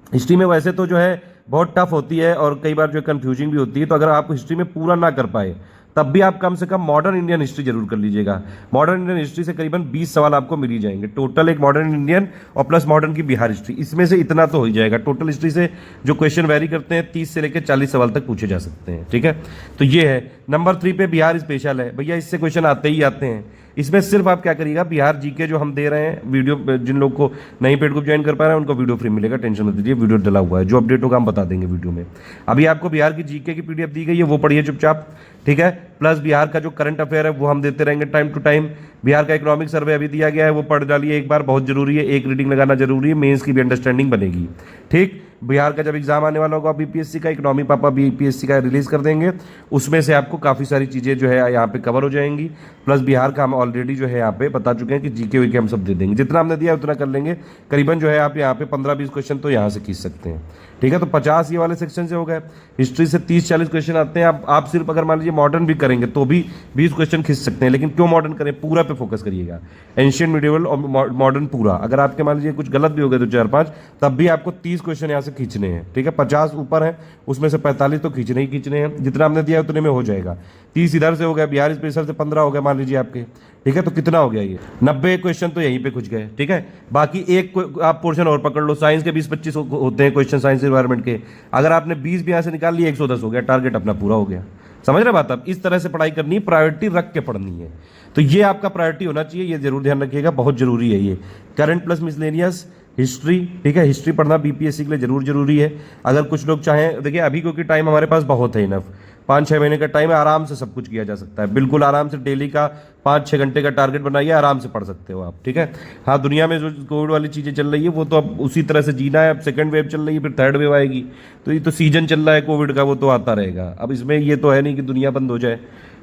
हिस्ट्री में वैसे तो जो है बहुत टफ होती है और कई बार जो कंफ्यूजिंग भी होती है, तो अगर आप हिस्ट्री में पूरा ना कर पाए तब भी आप कम से कम मॉडर्न इंडियन हिस्ट्री जरूर कर लीजिएगा। मॉडर्न इंडियन हिस्ट्री से करीबन 20 सवाल आपको मिल ही जाएंगे टोटल, एक मॉडर्न इंडियन और प्लस मॉडर्न की बिहार हिस्ट्री, इसमें से इतना तो हो ही जाएगा। टोटल हिस्ट्री से जो क्वेश्चन वेरी करते हैं 30 से लेकर 40 सवाल तक पूछे जा सकते हैं। ठीक है, तो ये है। नंबर 3 पे बिहार स्पेशल है भैया, इससे क्वेश्चन आते ही आते हैं। इसमें सिर्फ आप क्या करिएगा, बिहार जीके जो हम दे रहे हैं वीडियो, जिन लोग को नई पेड ग्रुप ज्वाइन कर पा रहे हैं उनको वीडियो फ्री मिलेगा, टेंशन मत लीजिए, वीडियो डला हुआ है, जो अपडेट होगा हम बता देंगे वीडियो में। अभी आपको बिहार की जीके की पीडीएफ दी गई है, वो पढ़िए चुपचाप। ठीक है, प्लस बिहार का जो करंट अफेयर है वो हम देते रहेंगे टाइम टू टाइम। बिहार का इकोनॉमिक सर्वे अभी दिया गया है, वो पढ़ डालिए एक बार, बहुत जरूरी है, एक रीडिंग लगाना जरूरी है, मेंस की भी अंडरस्टैंडिंग बनेगी। ठीक, बिहार का जब एग्जाम आने वाला होगा बीपीएससी का, इकोनॉमी पापा बीपीएससी का रिलीज कर देंगे, उसमें से आपको काफ़ी सारी चीज़ें जो है यहाँ पे कवर हो जाएंगी। प्लस बिहार का हम ऑलरेडी जो है यहाँ पे बता चुके हैं कि जीके वीके हम सब दे देंगे, जितना हमने दिया उतना कर लेंगे। करीबन जो है आप यहाँ पे 15-20 क्वेश्चन तो यहाँ से खींच सकते हैं। ठीक है, तो 50 ये वाले सेक्शन से हो गए। हिस्ट्री से 30-40 क्वेश्चन आते हैं। आप सिर्फ अगर मान लीजिए मॉडर्न भी करेंगे तो भी 20 क्वेश्चन खींच सकते हैं, लेकिन क्यों मॉडर्न करें, पूरा पे फोकस करिएगा, एंशियंट मिडिवल और मॉडर्न पूरा। अगर आपके मान लीजिए कुछ गलत भी हो गए तो 4-5, तब भी आपको 30 क्वेश्चन यहाँ से खींचने हैं। ठीक है, 50 ऊपर है, उसमें से 45 तो खींचने ही खींचने हैं, जितना हमने दिया उतने में हो जाएगा। 30 इधर से हो गया, बिहार स्पेशल से 15 हो गया मान लीजिए आपके। ठीक है, तो कितना हो गया ये 90 क्वेश्चन तो यहीं पे खुच गए। ठीक है, बाकी एक आप पोर्शन और पकड़ लो, साइंस के 20-25 होते हैं क्वेश्चन, साइंस एनवायरमेंट के। अगर आपने 20 भी यहाँ से निकाल लिए 110 हो गया, टारगेट अपना पूरा हो गया। समझ रहे बात आप, इस तरह से पढ़ाई करनी, प्रायोरिटी रख के पढ़नी है। तो ये आपका प्रायोरिटी होना चाहिए, ये जरूर ध्यान रखिएगा, बहुत जरूरी है ये करंट प्लस मिसलेनियस हिस्ट्री। ठीक है, हिस्ट्री पढ़ना बीपीएससी के लिए जरूर जरूरी है। अगर कुछ लोग चाहें, देखिए अभी क्योंकि टाइम हमारे पास बहुत है इनफ, 5-6 महीने का टाइम है, आराम से सब कुछ किया जा सकता है, बिल्कुल आराम से। डेली का 5-6 घंटे का टारगेट बनाइए, आराम से पढ़ सकते हो आप, ठीक है। हाँ, दुनिया में जो कोविड वाली चीज़ें चल रही है वो तो अब उसी तरह से जीना है। अब सेकंड वेव चल रही है, फिर थर्ड वेव आएगी, तो ये तो सीजन चल रहा है कोविड का, वो तो आता रहेगा। अब इसमें ये तो है नहीं कि दुनिया बंद हो जाए,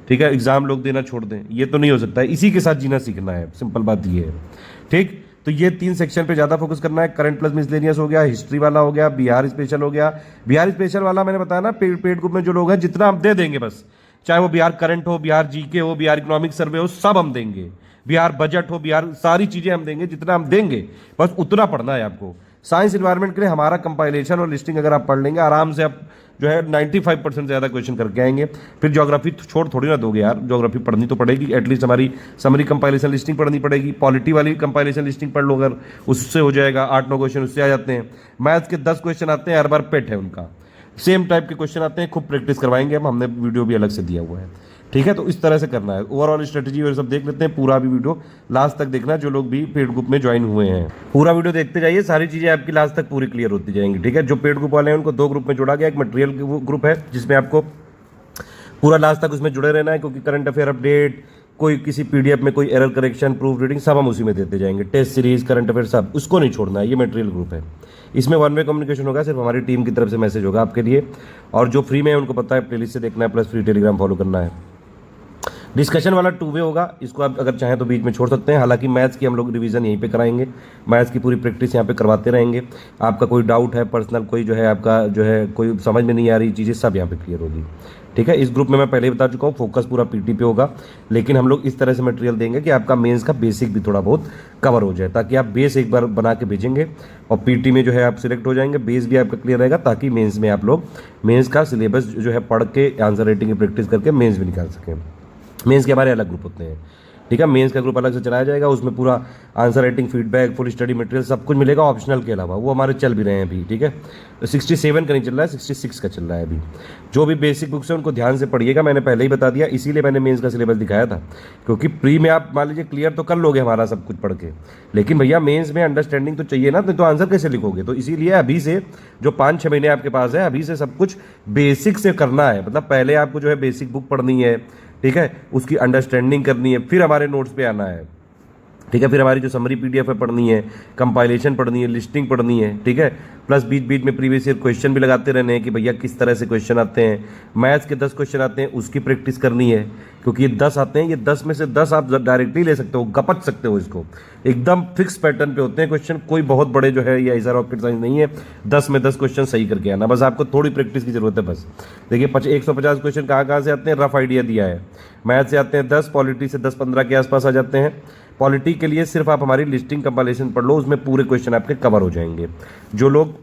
ठीक है, एग्जाम लोग देना छोड़ दें, ये तो नहीं हो सकता है। इसी के साथ जीना सीखना है, सिंपल बात ये है, ठीक। तो ये 3 सेक्शन पे ज़्यादा फोकस करना है। करंट प्लस मिसलेनियस हो गया, हिस्ट्री वाला हो गया, बिहार स्पेशल हो गया। बिहार स्पेशल वाला मैंने बताया ना, पेड ग्रुप में जो लोग हैं जितना हम दे देंगे बस, चाहे वो बिहार करंट हो, बिहार जीके हो, बिहार इकोनॉमिक सर्वे हो, सब हम देंगे। बिहार बजट हो, बिहार सारी चीज़ें हम देंगे, जितना हम देंगे बस उतना पढ़ना है आपको। साइंस इन्वायरमेंट के लिए हमारा कंपाइलेशन और लिस्टिंग अगर आप पढ़ लेंगे आराम से, आप जो है 95% ज़्यादा क्वेश्चन करके आएंगे। फिर ज्योग्राफी छोड़ थोड़ी ना दोगे यार, ज्योग्राफी पढ़नी तो पड़ेगी, एटलीस्ट हमारी समरी कंपाइलेशन लिस्टिंग पढ़नी पड़ेगी। पॉलिटी वाली कंपाइलेशन लिस्टिंग पढ़ लो अगर, उससे हो जाएगा। 8-9 क्वेश्चन उससे आ जाते हैं। मैथ्स के 10 क्वेश्चन आते हैं, हर बार पेट है उनका, सेम टाइप के क्वेश्चन आते हैं, खूब प्रैक्टिस करवाएंगे हम, हमने वीडियो भी अलग से दिया हुआ है, ठीक है। तो इस तरह से करना है। ओवरऑल स्ट्रेटजी और सब देख लेते हैं, पूरा भी वीडियो लास्ट तक देखना, जो लोग भी पेड ग्रुप में ज्वाइन हुए हैं पूरा वीडियो देखते जाइए, सारी चीज़ें आपकी लास्ट तक पूरी क्लियर होती जाएंगी, ठीक है। जो पेड ग्रुप वाले हैं उनको 2 ग्रुप में जोड़ा गया, एक मटेरियल ग्रुप है जिसमें आपको पूरा लास्ट तक उसमें जुड़े रहना है, क्योंकि करंट अफेयर अपडेट, कोई किसी पीडीएफ में कोई एरर करेक्शन, प्रूफ रीडिंग, सब हम उसी में देते जाएंगे। टेस्ट सीरीज, करंट अफेयर, सब उसको नहीं छोड़ना है। ये मटेरियल ग्रुप है, इसमें 1 वे कम्युनिकेशन होगा, सिर्फ हमारी टीम की तरफ से मैसेज होगा आपके लिए। और जो फ्री में है उनको पता है प्लेलिस्ट से देखना है, प्लस फ्री टेलीग्राम फॉलो करना है। डिस्कशन वाला 2 वे होगा, इसको आप अगर चाहें तो बीच में छोड़ सकते हैं। हालांकि मैथ्स की हम लोग रिवीजन यहीं पे कराएंगे, मैथ्स की पूरी प्रैक्टिस यहाँ पे करवाते रहेंगे। आपका कोई डाउट है पर्सनल, कोई जो है आपका जो है कोई समझ में नहीं आ रही चीज़ें, सब यहाँ पे क्लियर होगी, ठीक है। इस ग्रुप में मैं पहले ही बता चुका हूँ, फोकस पूरा पीटी पे होगा, लेकिन हम लोग इस तरह से मटेरियल देंगे कि आपका मेंस का बेसिक भी थोड़ा बहुत कवर हो जाए, ताकि आप बेस एक बार बना के भेजेंगे और पीटी में जो है आप सिलेक्ट हो जाएंगे, बेस भी आपका क्लियर रहेगा, ताकि मेंस में आप लोग मेंस का सिलेबस जो है पढ़ के आंसर राइटिंग की प्रैक्टिस करके मेंस भी निकाल सकें। मेंस के हमारे अलग ग्रुप होते हैं, ठीक है। मेंस का ग्रुप अलग से चलाया जाएगा, उसमें पूरा answer writing, feedback, full study material सब कुछ मिलेगा ऑप्शनल के अलावा, वो हमारे चल भी रहे हैं अभी, ठीक है। 67 का नहीं चल रहा है, 66 का चल रहा है अभी। जो भी बेसिक बुक्स है उनको ध्यान से पढ़िएगा, मैंने पहले ही बता दिया, इसीलिए मैंने मेंस का सिलेबस दिखाया था, क्योंकि प्री में आप मान लीजिए क्लियर तो कर लोगे हमारा सब कुछ पढ़ के, लेकिन भैया मेंस में अंडरस्टैंडिंग तो चाहिए ना, तो आंसर कैसे लिखोगे। तो इसीलिए अभी से जो 5-6 महीने आपके पास है, अभी से सब कुछ बेसिक से करना है। मतलब पहले आपको जो है बेसिक बुक पढ़नी है, ठीक है, उसकी अंडरस्टैंडिंग करनी है, फिर हमारे नोट्स पे आना है, ठीक है। फिर हमारी जो समरी पीडीएफ है पढ़नी है, कंपाइलेशन पढ़नी है, लिस्टिंग पढ़नी है, ठीक है। प्लस बीच बीच में प्रीवियस ईयर क्वेश्चन भी लगाते रहने हैं कि भैया किस तरह से क्वेश्चन आते हैं। मैथ्स के 10 क्वेश्चन आते हैं, उसकी प्रैक्टिस करनी है, क्योंकि ये 10 आते हैं, ये 10 में से 10 आप डायरेक्टली ले सकते हो, गपच सकते हो इसको, एकदम फिक्स पैटर्न पे होते हैं क्वेश्चन, कोई बहुत बड़े जो है या ऐसा रॉकेट साइंस नहीं है। 10 में 10 क्वेश्चन सही करके आना, बस आपको थोड़ी प्रैक्टिस की जरूरत है बस। देखिए 150 क्वेश्चन कहाँ से आते हैं, रफ आइडिया दिया है। मैथ से आते हैं 10, पॉलिटी से 10-15 के आसपास आ जाते हैं। पॉलिटी के लिए सिर्फ आप हमारी लिस्टिंग कंपाइलेशन पढ़ लो, उसमें पूरे क्वेश्चन आपके कवर हो जाएंगे। जो लोग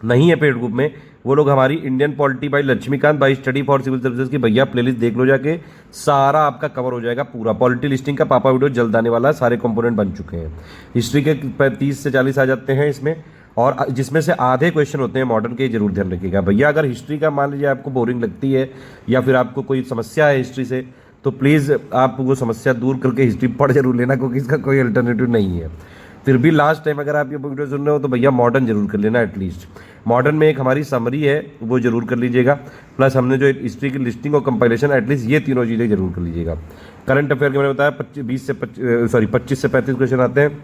नहीं है पेड ग्रुप में, वो लोग हमारी Indian polity by Laxmikanth by study for civil services की भैया प्लेलिस्ट देख लो जाके, सारा आपका कवर हो जाएगा पूरा। पॉलिटी लिस्टिंग का पापा वीडियो जल्द आने वाला है, सारे कंपोनेंट बन चुके हैं। हिस्ट्री के 30 से 40 आ जाते हैं इसमें, और जिसमें से आधे क्वेश्चन होते हैं मॉडर्न के, जरूर ध्यान रखिएगा भैया। अगर हिस्ट्री का मान लीजिए आपको बोरिंग लगती है या फिर आपको कोई समस्या है हिस्ट्री से, तो प्लीज़ आप वो समस्या दूर करके हिस्ट्री पढ़ जरूर लेना, क्योंकि इसका कोई अल्टरनेटिव नहीं है। फिर भी लास्ट टाइम अगर आप ये वीडियो सुन रहे हो तो भैया मॉडर्न जरूर कर लेना एटलीस्ट। मॉडर्न में एक हमारी समरी है वो जरूर कर लीजिएगा, प्लस हमने जो हिस्ट्री की लिस्टिंग और कंपाइलेशन, एटलीस्ट ये तीनों चीज़ें जरूर कर लीजिएगा। करंट अफेयर के मैंने बताया 25 से 35 क्वेश्चन आते हैं,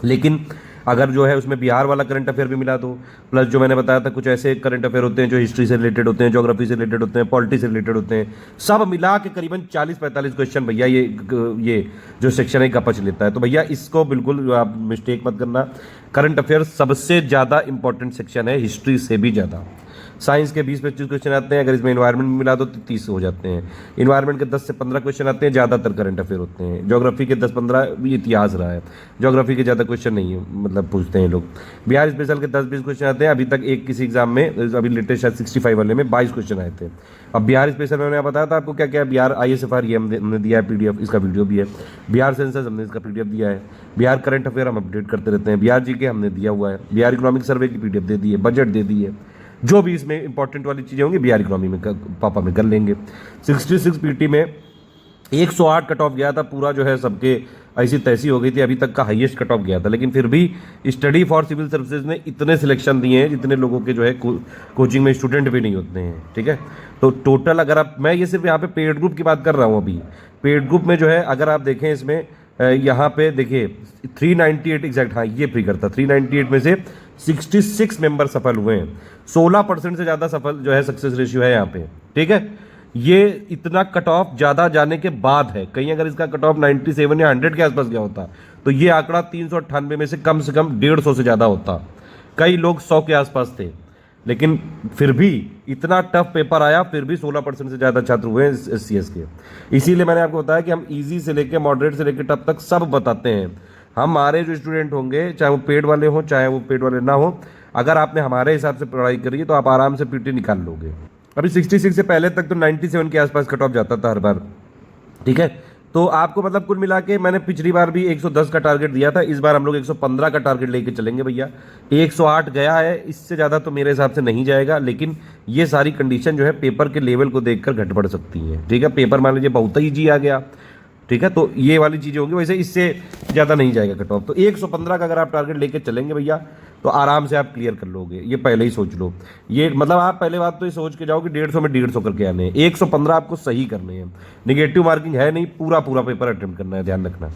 लेकिन अगर जो है उसमें बिहार वाला करंट अफेयर भी मिला दो, प्लस जो मैंने बताया था कुछ ऐसे करंट अफेयर होते हैं जो हिस्ट्री से रिलेटेड होते हैं, ज्योग्राफी से रिलेटेड होते हैं, पॉलिटी से रिलेटेड होते हैं, सब मिला के करीबन 40-45 क्वेश्चन भैया ये जो सेक्शन है गपच लेता है। तो भैया इसको बिल्कुल आप मिस्टेक मत करना। करंट अफेयर सबसे ज़्यादा इंपॉर्टेंट सेक्शन है, हिस्ट्री से भी ज़्यादा। साइंस के 20-25 क्वेश्चन आते हैं, अगर इसमें इन्वायरमेंट में मिला दो तो 30 हो जाते हैं। इन्वायरमेंट के 10 से 15 क्वेश्चन आते हैं, ज़्यादातर करंट अफेयर होते हैं। ज्योग्राफी के 10-15 भी इतिहास रहा है, ज्योग्राफी के ज़्यादा क्वेश्चन नहीं है, मतलब पूछते हैं लोग। बिहार स्पेशल के 10-20 क्वेश्चन आते हैं, अभी तक एक किसी एग्जाम में, अभी लेटेस्ट 65 वाले में 22 क्वेश्चन आए थे। अब बिहार स्पेशल में मैंने बताया था आपको क्या क्या, बिहार ISFR ये हमने दिया है PDF, इसका वीडियो भी है। बिहार सेंसस हमने इसका PDF दिया है। बिहार करंट अफेयर हम अपडेट करते रहते हैं। बिहार GK हमने दिया हुआ है। बिहार इकोनॉमिक सर्वे की PDF दे दी है, बजट दे दी है। जो भी इसमें इंपॉर्टेंट वाली चीज़ें होंगी बिहार इकोनॉमी में पापा में कर लेंगे। 66 PT में 108 कट ऑफ गया था पूरा, जो है सबके ऐसी तैसी हो गई थी, अभी तक का हाईएस्ट कट ऑफ गया था। लेकिन फिर भी स्टडी फॉर सिविल सर्विसेज ने इतने सिलेक्शन दिए हैं जितने लोगों के जो है कोचिंग में स्टूडेंट भी नहीं होते हैं, ठीक है। तो टोटल अगर आप, मैं ये सिर्फ यहाँ पे पेड ग्रुप की बात कर रहा हूँ। अभी पेड ग्रुप में जो है अगर आप देखें इसमें यहाँ पे देखिए 398 एग्जैक्ट, हाँ ये फ्री करता, 398 में से 66 मेंबर सफल हुए हैं। 16% से ज़्यादा सफल जो है सक्सेस रेशियो है यहाँ पे, ठीक है। ये इतना कट ऑफ ज़्यादा जाने के बाद है। कहीं अगर इसका कट ऑफ 97 या 100 के आसपास गया होता तो ये आंकड़ा 398 में से कम 150 से ज़्यादा होता। कई लोग 100 के आसपास थे, लेकिन फिर भी इतना टफ पेपर आया, फिर भी 16% से ज़्यादा छात्र हुए हैं SCS के। इसीलिए मैंने आपको बताया कि हम इजी से लेकर मॉडरेट से लेकर टफ तक सब बताते हैं। हमारे जो स्टूडेंट होंगे, चाहे वो पेड वाले हों चाहे वो पेड वाले ना हो, अगर आपने हमारे हिसाब से पढ़ाई करी है तो आप आराम से PT निकाल लोगे। अभी 66 से पहले तक तो 97 के आसपास कट ऑफ जाता था हर बार, ठीक है। तो आपको मतलब कुल मिला के मैंने पिछली बार भी 110 का टारगेट दिया था, इस बार हम लोग 115 का टारगेट लेके चलेंगे भैया। 108 गया है, इससे ज़्यादा तो मेरे हिसाब से नहीं जाएगा, लेकिन ये सारी कंडीशन जो है पेपर के लेवल को देखकर घट बढ़ सकती हैं, ठीक है। पेपर मान लीजिए बहुत ही ईजी आ गया, ठीक है, तो ये वाली चीज़ें होंगी, वैसे इससे ज़्यादा नहीं जाएगा कट ऑफ। तो 115 का अगर आप टारगेट लेके चलेंगे भैया तो आराम से आप क्लियर कर लोगे, ये पहले ही सोच लो। ये मतलब आप पहले बात तो ये सोच के जाओ कि 150 में 150 करके आने हैं, 115 आपको सही करने हैं, निगेटिव मार्किंग है नहीं, पूरा पूरा पेपर अटेम्प्ट करना है, ध्यान रखना,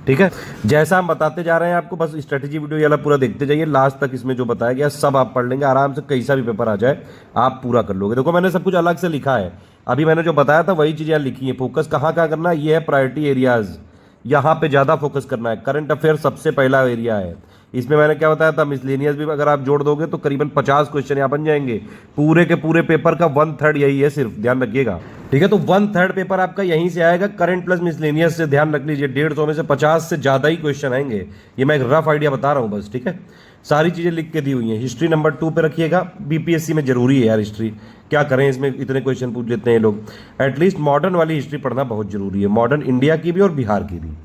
ठीक है। जैसा हम बताते जा रहे हैं आपको, बस स्ट्रेटेजी वीडियो वाला पूरा देखते जाइए, लास्ट तक इसमें जो बताया गया सब आप पढ़ लेंगे आराम से, कैसा भी पेपर आ जाए आप पूरा कर लोगे। देखो मैंने सब कुछ अलग से लिखा है, अभी मैंने जो बताया था वही चीज़ें लिखी हैं। फोकस कहाँ कहाँ करना है, ये है प्रायोरिटी एरियाज, यहाँ पे ज़्यादा फोकस करना है। करंट अफेयर सबसे पहला एरिया है, इसमें मैंने क्या बताया था, मिसलेनियस भी अगर आप जोड़ दोगे तो करीबन 50 क्वेश्चन यहाँ बन जाएंगे। पूरे के पूरे पेपर का 1/3 यही है, सिर्फ ध्यान रखिएगा, ठीक है। तो 1/3 पेपर आपका यहीं से आएगा, करंट प्लस मिसलेनियस से। ध्यान रख लीजिए 150 में से 50 से ज़्यादा ही क्वेश्चन आएंगे, ये मैं एक रफ आइडिया बता रहा हूँ बस, ठीक है। सारी चीज़ें लिख के दी हुई हैं। हिस्ट्री नंबर 2 पे रखिएगा, BPSC में जरूरी है यार हिस्ट्री, क्या करें इसमें इतने क्वेश्चन पूछ लेते हैं लोग। एटलीस्ट मॉडर्न वाली हिस्ट्री पढ़ना बहुत जरूरी है, मॉडर्न इंडिया की भी और बिहार की भी।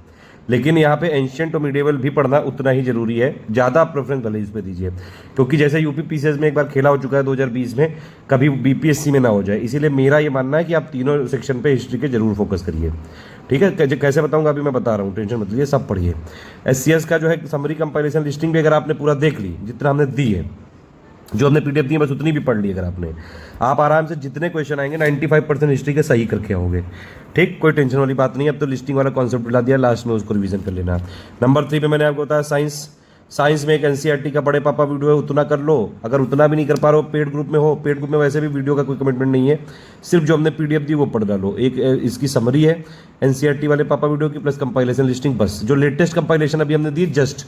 लेकिन यहाँ पे एंशियंट और मिडिएवल भी पढ़ना उतना ही जरूरी है, ज़्यादा प्रेफरेंस भले इसमें दीजिए, क्योंकि जैसे यूपी PCS में एक बार खेला हो चुका है 2020 में, कभी BPSC में ना हो जाए। इसीलिए मेरा ये मानना है कि आप तीनों सेक्शन पे हिस्ट्री के जरूर फोकस करिए, ठीक है। कैसे बताऊंगा अभी मैं बता रहा हूँ, टेंशन मत लीजिए, सब पढ़िए। SCS का जो है समरी कंपाइलेशन लिस्टिंग भी अगर आपने पूरा देख ली, जितना हमने दी है, जो हमने PDF दी है बस उतनी भी पढ़ ली अगर आपने, आप आराम से जितने क्वेश्चन आएंगे 95% हिस्ट्री के सही करके आओगे, ठीक, कोई टेंशन वाली बात नहीं है। अब तो लिस्टिंग वाला कॉन्सेप्ट दिला दिया, लास्ट में उसको रिवीजन कर लेना। नंबर 3 पे मैंने आपको बताया साइंस में एक NCERT का बड़े पापा वीडियो है, उतना कर लो। अगर उतना भी नहीं कर पा रहे हो, पेड ग्रुप में हो, पेड ग्रुप में वैसे भी वीडियो का कोई कमिटमेंट नहीं है, सिर्फ जो हमने PDF दी वो पढ़ डालो। एक इसकी समरी है NCERT वाले पापा वीडियो की, प्लस कंपाइलेशन लिस्टिंग, बस जो लेटेस्ट कंपाइलेशन अभी हमने दी जस्ट,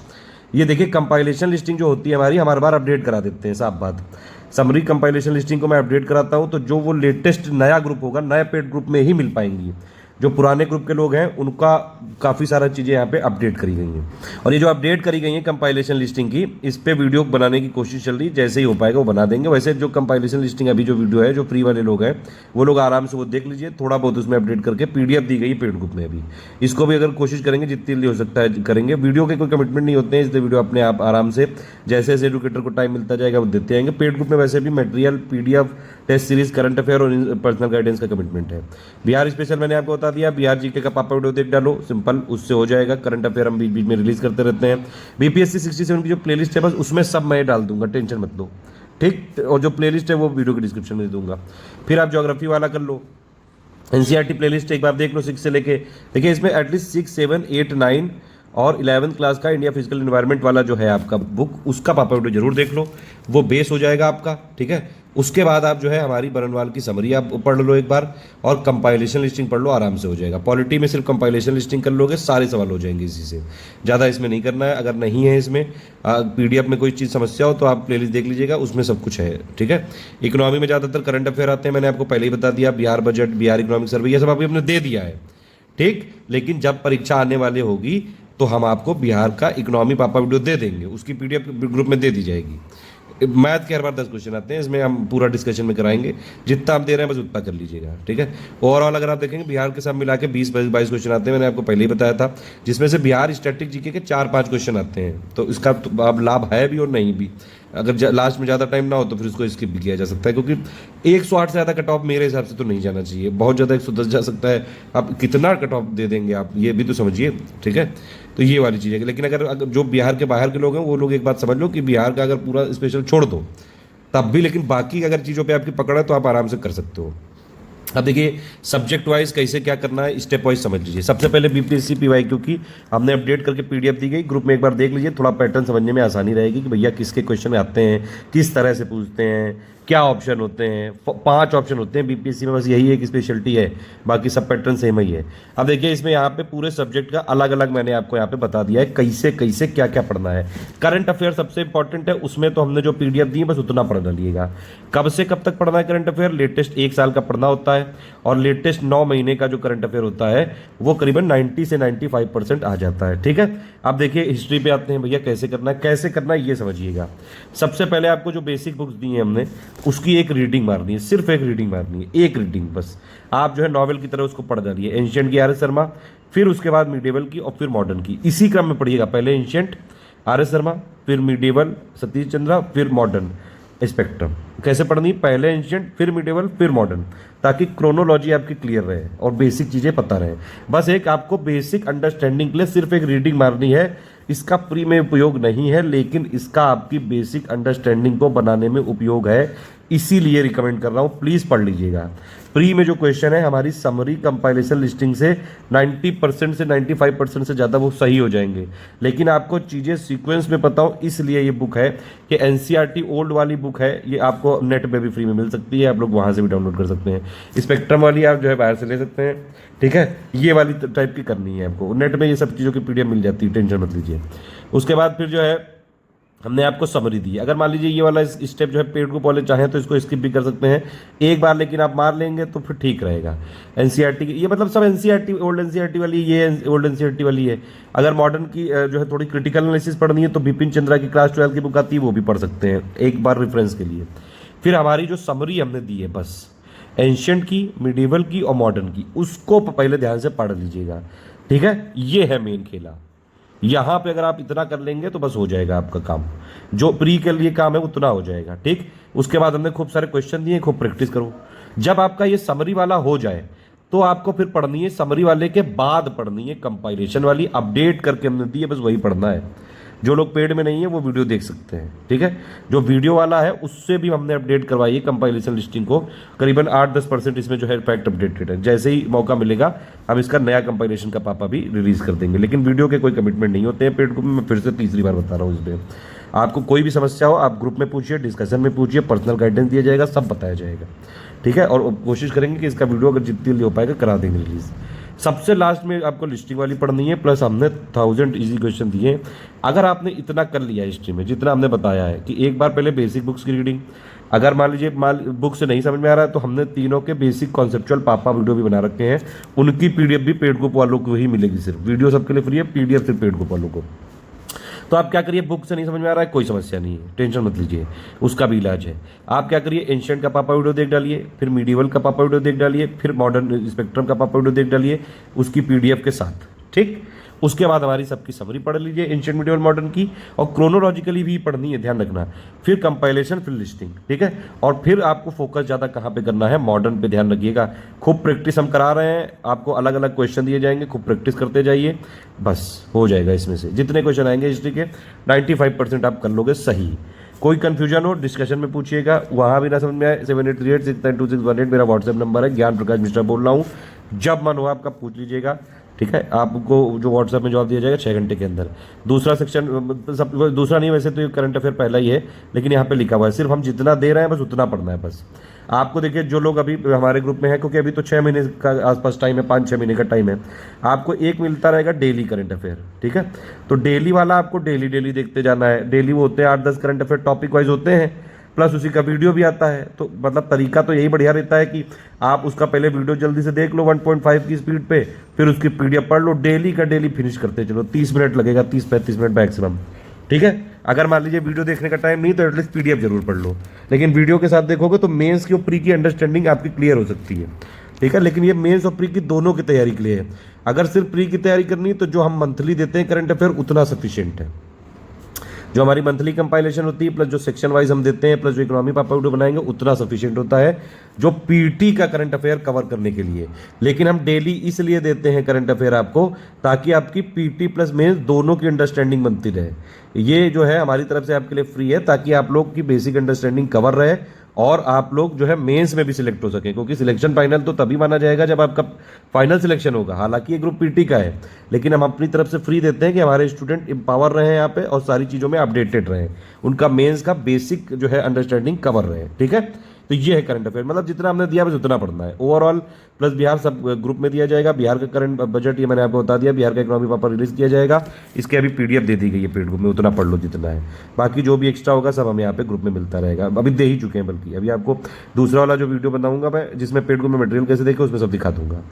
ये देखिए कंपाइलेशन लिस्टिंग जो होती है हमारी, हमारे बार अपडेट करा देते हैं, साफ बात। समरी कंपाइलेशन लिस्टिंग को मैं अपडेट कराता हूँ, तो जो वो लेटेस्ट नया ग्रुप होगा, नए पेड ग्रुप में ही मिल पाएंगी। जो पुराने ग्रुप के लोग हैं उनका काफ़ी सारा चीज़ें यहाँ पे अपडेट करी गई हैं। और ये जो अपडेट करी गई है कंपाइलेशन लिस्टिंग की, इस पे वीडियो बनाने की कोशिश चल रही है, जैसे ही हो पाएगा वो बना देंगे। वैसे जो कंपाइलेशन लिस्टिंग अभी जो वीडियो है, जो फ्री वाले लोग हैं वो लोग आराम से वो देख लीजिए, थोड़ा बहुत उसमें अपडेट करके PDF दी गई पेड ग्रुप में। अभी इसको भी अगर कोशिश करेंगे जितनी जल्दी हो सकता है करेंगे। वीडियो के कोई कमिटमेंट नहीं होते हैं, इसलिए वीडियो अपने आप आराम से जैसे जैसे एडुकेटर को टाइम मिलता जाएगा वो देते जाएंगे। पेड ग्रुप में वैसे भी material, PDF, test series, current affair और पर्सनल गाइडेंस का कमिटमेंट है। बिहार स्पेशल मैंने आपको बता दिया, बिहार GK का पापा वीडियो देख डालो, सिंपल, उससे हो जाएगा। करंट अफेयर हम बीच बीच में रिलीज करते रहते हैं। BPSC 67 की जो प्लेलिस्ट है बस उसमें सब मैं डाल दूंगा, टेंशन मत लो, ठीक। और जो प्लेलिस्ट है वो वीडियो के डिस्क्रिप्शन में दे दूंगा। फिर आप ज्योग्राफी वाला कर लो, NCERT प्लेलिस्ट एक बार देख लो 6 से लेके, देखिए इसमें एटलीस्ट 6, 7, 8, 9 और 11th क्लास का इंडिया फिजिकल एनवायरनमेंट वाला जो है आपका बुक, उसका पापा वीडियो जरूर देख लो, वो बेस हो जाएगा आपका, ठीक है। उसके बाद आप जो है हमारी बरनवाल की समरी आप पढ़ लो एक बार, और कंपाइलेशन लिस्टिंग पढ़ लो, आराम से हो जाएगा। पॉलिटी में सिर्फ कंपाइलेशन लिस्टिंग कर लोगे, सारे सवाल हो जाएंगे इसी से, ज़्यादा इसमें नहीं करना है। अगर नहीं है इसमें PDF में कोई चीज़ समस्या हो तो आप प्लेलिस्ट देख लीजिएगा, उसमें सब कुछ है, ठीक है। इकोनॉमी में ज़्यादातर करंट अफेयर आते हैं, मैंने आपको पहले ही बता दिया, Bihar budget, Bihar economic survey, ये सब अभी हमने दे दिया है, ठीक। लेकिन जब परीक्षा आने वाली होगी तो हम आपको बिहार का इकोनॉमी पापा वीडियो दे देंगे, उसकी PDF ग्रुप में दे दी जाएगी। मैथ के हर बार 10 क्वेश्चन आते हैं, इसमें हम पूरा डिस्कशन में कराएंगे, जितना आप दे रहे हैं बस उतना कर लीजिएगा, ठीक है। ओवरऑल अगर आप देखेंगे बिहार के साथ मिला के 20-22 क्वेश्चन आते हैं, मैंने आपको पहले ही बताया था, जिसमें से बिहार स्टैटिक GK के 4-5 क्वेश्चन आते हैं, तो इसका तो अब लाभ है भी और नहीं भी। अगर लास्ट में ज़्यादा टाइम ना हो तो फिर उसको स्किप भी किया जा सकता है, क्योंकि 108 से ज़्यादा कट ऑफ मेरे हिसाब से तो नहीं जाना चाहिए। बहुत ज़्यादा 110 जा सकता है। आप कितना कट ऑफ दे देंगे आप, ये भी तो समझिए, ठीक है। तो ये वाली चीज़ है। लेकिन अगर जो बिहार के बाहर के लोग हैं वो लोग एक बात समझ लो कि बिहार का अगर पूरा स्पेशल छोड़ दो तब भी, लेकिन बाकी अगर चीज़ों पे आपकी पकड़ है तो आप आराम से कर सकते हो। अब देखिए सब्जेक्ट वाइज कैसे क्या करना है, स्टेप वाइज समझ लीजिए। सबसे पहले बीपीएससी पीवाईक्यू की हमने अपडेट करके पीडीएफ दी गई, ग्रुप में एक बार देख लीजिए, थोड़ा पैटर्न समझने में आसानी रहेगी कि भैया किसके क्वेश्चन आते हैं, किस तरह से पूछते हैं, क्या ऑप्शन होते हैं। 5 ऑप्शन होते हैं बीपीएससी में, बस यही एक स्पेशलिटी है, बाकी सब पैटर्न सेम ही है। अब देखिए इसमें यहाँ पे पूरे सब्जेक्ट का अलग अलग मैंने आपको यहाँ पे बता दिया है कैसे कैसे क्या क्या पढ़ना है। करंट अफेयर सबसे इंपॉर्टेंट है, उसमें तो हमने जो पीडीएफ दी है बस उतना पढ़ लीजिएगा। कब से कब तक पढ़ना है करंट अफेयर, लेटेस्ट 1 साल का पढ़ना होता है, और लेटेस्ट 9 महीने का जो करंट अफेयर होता है वो करीबन 90 से 95% आ जाता है, ठीक है। अब देखिए हिस्ट्री पे आते हैं भैया, कैसे करना है ये समझिएगा। सबसे पहले आपको जो बेसिक बुक्स दी हैं हमने उसकी एक रीडिंग मारनी है, सिर्फ एक रीडिंग मारनी है, एक रीडिंग बस। आप जो है नॉवेल की तरह उसको पढ़ डालिए। एंशिएंट की आर.एस. शर्मा, फिर उसके बाद मिडेवल की, और फिर मॉडर्न की, इसी क्रम में पढ़िएगा। पहले एंशिएंट आर.एस. शर्मा, फिर मिडेवल सतीश चंद्रा, फिर मॉडर्न स्पेक्ट्रम। कैसे पढ़नी, पहले एंशिएंट, फिर मिडेवल, फिर मॉडर्न, ताकि क्रोनोलॉजी आपकी क्लियर रहे और बेसिक चीज़ें पता रहे। बस एक आपको बेसिक अंडरस्टैंडिंग के लिए सिर्फ एक रीडिंग मारनी है। इसका प्री में उपयोग नहीं है, लेकिन इसका आपकी बेसिक अंडरस्टैंडिंग को बनाने में उपयोग है, इसीलिए रिकमेंड कर रहा हूँ, प्लीज़ पढ़ लीजिएगा। प्री में जो क्वेश्चन है हमारी समरी कंपाइलेशन लिस्टिंग से 90% से 95% से ज़्यादा वो सही हो जाएंगे, लेकिन आपको चीज़ें सीक्वेंस में पता हो, इसलिए ये बुक है कि एनसीईआरटी ओल्ड वाली बुक है, ये आपको नेट पे भी फ्री में मिल सकती है, आप लोग वहाँ से भी डाउनलोड कर सकते हैं। स्पेक्ट्रम वाली आप जो है बाहर से ले सकते हैं, ठीक है। ये वाली टाइप की करनी है आपको, नेट में ये सब चीज़ों की पीडीएफ मिल जाती है, टेंशन मत लीजिए। उसके बाद फिर जो है हमने आपको समरी दी। अगर मान लीजिए ये वाला स्टेप जो है पेड को पहले चाहें तो इसको स्किप भी कर सकते हैं एक बार, लेकिन आप मार लेंगे तो फिर ठीक रहेगा। एनसीईआरटी की ये मतलब सब एनसीईआरटी, ओल्ड एनसीईआरटी वाली, ये ओल्ड एनसीईआरटी वाली है। अगर मॉडर्न की जो है थोड़ी क्रिटिकल एनालिसिस पढ़नी है तो बिपिन चंद्रा की क्लास 12 की बुक आती है, वो भी पढ़ सकते हैं एक बार रेफरेंस के लिए। फिर हमारी जो समरी हमने दी है बस एंशिएंट की, मिडिवल की और मॉडर्न की, उसको पहले ध्यान से पढ़ लीजिएगा, ठीक है। ये है मेन खेला। यहाँ पे अगर आप इतना कर लेंगे तो बस हो जाएगा आपका काम, जो प्री के लिए काम है उतना हो जाएगा, ठीक। उसके बाद हमने खूब सारे क्वेश्चन दिए, खूब प्रैक्टिस करो। जब आपका ये समरी वाला हो जाए तो आपको फिर पढ़नी है, समरी वाले के बाद पढ़नी है कंपाइलेशन वाली, अपडेट करके हमने दी है, बस वही पढ़ना है। जो लोग पेड में नहीं है वो वीडियो देख सकते हैं, ठीक है। जो वीडियो वाला है उससे भी हमने अपडेट करवाई है कंपाइलेशन लिस्टिंग को, करीबन 8-10% इसमें जो है फैक्ट अपडेटेड है। जैसे ही मौका मिलेगा हम इसका नया कंपाइलेशन का पापा भी रिलीज कर देंगे, लेकिन वीडियो के कोई कमिटमेंट नहीं होते हैं पेड ग्रुप में। मैं फिर से तीसरी बार बता रहा हूँ, इसमें आपको कोई भी समस्या हो आप ग्रुप में पूछिए, डिस्कशन में पूछिए, पर्सनल गाइडेंस दिया जाएगा, सब बताया जाएगा, ठीक है। और कोशिश करेंगे कि इसका वीडियो अगर जितनी जल्दी हो पाएगा करा देंगे रिलीज। सबसे लास्ट में आपको लिस्टिंग वाली पढ़नी है, प्लस हमने 1000 इजी क्वेश्चन दिए। अगर आपने इतना कर लिया हिस्ट्री में जितना हमने बताया है कि एक बार पहले बेसिक बुक्स की रीडिंग, अगर मान लीजिए बुक से नहीं समझ में आ रहा है तो हमने तीनों के बेसिक कॉन्सेप्चुअल पापा वीडियो भी बना रखे हैं, उनकी पीडीएफ भी पेड ग्रुप वालों को ही मिलेगी। सिर्फ वीडियो सबके लिए फ्री है, पीडीएफ सिर्फ पेड ग्रुप वालों को। तो आप क्या करिए, बुक से नहीं समझ में आ रहा है कोई समस्या नहीं है, टेंशन मत लीजिए, उसका भी इलाज है। आप क्या करिए, एंशिएंट का पापा वीडियो देख डालिए, फिर मिडिवल का पापा वीडियो देख डालिए, फिर मॉडर्न स्पेक्ट्रम का पापा वीडियो देख डालिए उसकी पीडीएफ के साथ, ठीक। उसके बाद हमारी सबकी समरी पढ़ लीजिए एंशिएंट, मिडिवल, मॉडर्न की, और क्रोनोलॉजिकली भी पढ़नी है, ध्यान रखना। फिर कंपाइलेशन, फिर लिस्टिंग, ठीक है। और फिर आपको फोकस ज़्यादा कहाँ पे करना है, मॉडर्न पे ध्यान रखिएगा। खूब प्रैक्टिस हम करा रहे हैं, आपको अलग अलग क्वेश्चन दिए जाएंगे, खूब प्रैक्टिस करते जाइए, बस हो जाएगा। इसमें से जितने क्वेश्चन आएंगे हिस्ट्री के 95% आप कर लोगे सही। कोई कंफ्यूजन हो डिस्कशन में पूछिएगा, वहाँ भी ना समझ में आए 7838692618 मेरा व्हाट्सएप नंबर है, ज्ञान प्रकाश मिश्रा बोल रहा हूँ। जब मन हो आपका पूछ लीजिएगा, ठीक है। आपको जो व्हाट्सएप में जवाब दिया जाएगा 6 घंटे के अंदर। दूसरा सेक्शन दूसरा नहीं, वैसे तो ये करंट अफेयर पहला ही है, लेकिन यहाँ पे लिखा हुआ है सिर्फ हम जितना दे रहे हैं बस उतना पढ़ना है बस। आपको देखिए जो लोग अभी हमारे ग्रुप में हैं, क्योंकि अभी तो 6 महीने का आसपास टाइम है, 5-6 महीने का टाइम है, आपको एक मिलता रहेगा डेली करंट अफेयर, ठीक है। तो डेली वाला आपको डेली देखते जाना है। डेली वो होते हैं 8-10 करंट अफेयर टॉपिक वाइज होते हैं, प्लस उसी का वीडियो भी आता है। तो मतलब तरीका तो यही बढ़िया रहता है कि आप उसका पहले वीडियो जल्दी से देख लो 1.5 की स्पीड पे, फिर उसकी पीडीएफ पढ़ लो, डेली का डेली फिनिश करते चलो। 30 मिनट लगेगा, 30-35 मिनट मैक्सिमम, ठीक है। अगर मान लीजिए वीडियो देखने का टाइम नहीं तो एटलीस्ट पीडीएफ जरूर पढ़ लो, लेकिन वीडियो के साथ देखोगे तो मेंस की और प्री की अंडरस्टैंडिंग आपकी क्लियर हो सकती है, ठीक है। लेकिन ये मेंस और प्री की दोनों की तैयारी के लिए है। अगर सिर्फ प्री की तैयारी करनी है तो जो हम मंथली देते हैं करंट अफेयर उतना सफिशिएंट है। जो हमारी मंथली कंपाइलेशन होती है प्लस जो सेक्शन वाइज हम देते हैं प्लस जो इकोनॉमी पापा वीडियो बनाएंगे उतना सफिशिएंट होता है जो पीटी का करंट अफेयर कवर करने के लिए। लेकिन हम डेली इसलिए देते हैं करंट अफेयर आपको ताकि आपकी पीटी प्लस मेंस दोनों की अंडरस्टैंडिंग बनती रहे। ये जो है हमारी तरफ से आपके लिए फ्री है ताकि आप लोग की बेसिक अंडरस्टैंडिंग कवर रहे और आप लोग जो है मेंस में भी सिलेक्ट हो सके, क्योंकि सिलेक्शन फाइनल तो तभी माना जाएगा जब आपका फाइनल सिलेक्शन होगा। हालांकि ये ग्रुप पीटी का है लेकिन हम अपनी तरफ से फ्री देते हैं कि हमारे स्टूडेंट एम्पावर रहे यहाँ पे और सारी चीज़ों में अपडेटेड रहे, उनका मेंस का बेसिक जो है अंडरस्टैंडिंग कवर रहे। ठीक है, तो ये है करंट अफेयर, मतलब जितना हमने दिया बस उतना पढ़ना है। ओवरऑल प्लस बिहार सब ग्रुप में दिया जाएगा। बिहार का करंट बजट ये मैंने आपको बता दिया, बिहार का इकोनॉमी पेपर रिलीज किया जाएगा, इसके अभी पीडीएफ दे दी गई है पेड ग्रुप में, उतना पढ़ लो जितना है। बाकी जो भी एक्स्ट्रा होगा सब हम यहाँ पे ग्रुप में मिलता रहेगा, अभी दे ही चुके हैं। बल्कि अभी आपको दूसरा वाला जो वीडियो बनाऊंगा मैं जिसमें पेड ग्रुप में मटेरियल कैसे देखे उसमें सब दिखा दूंगा।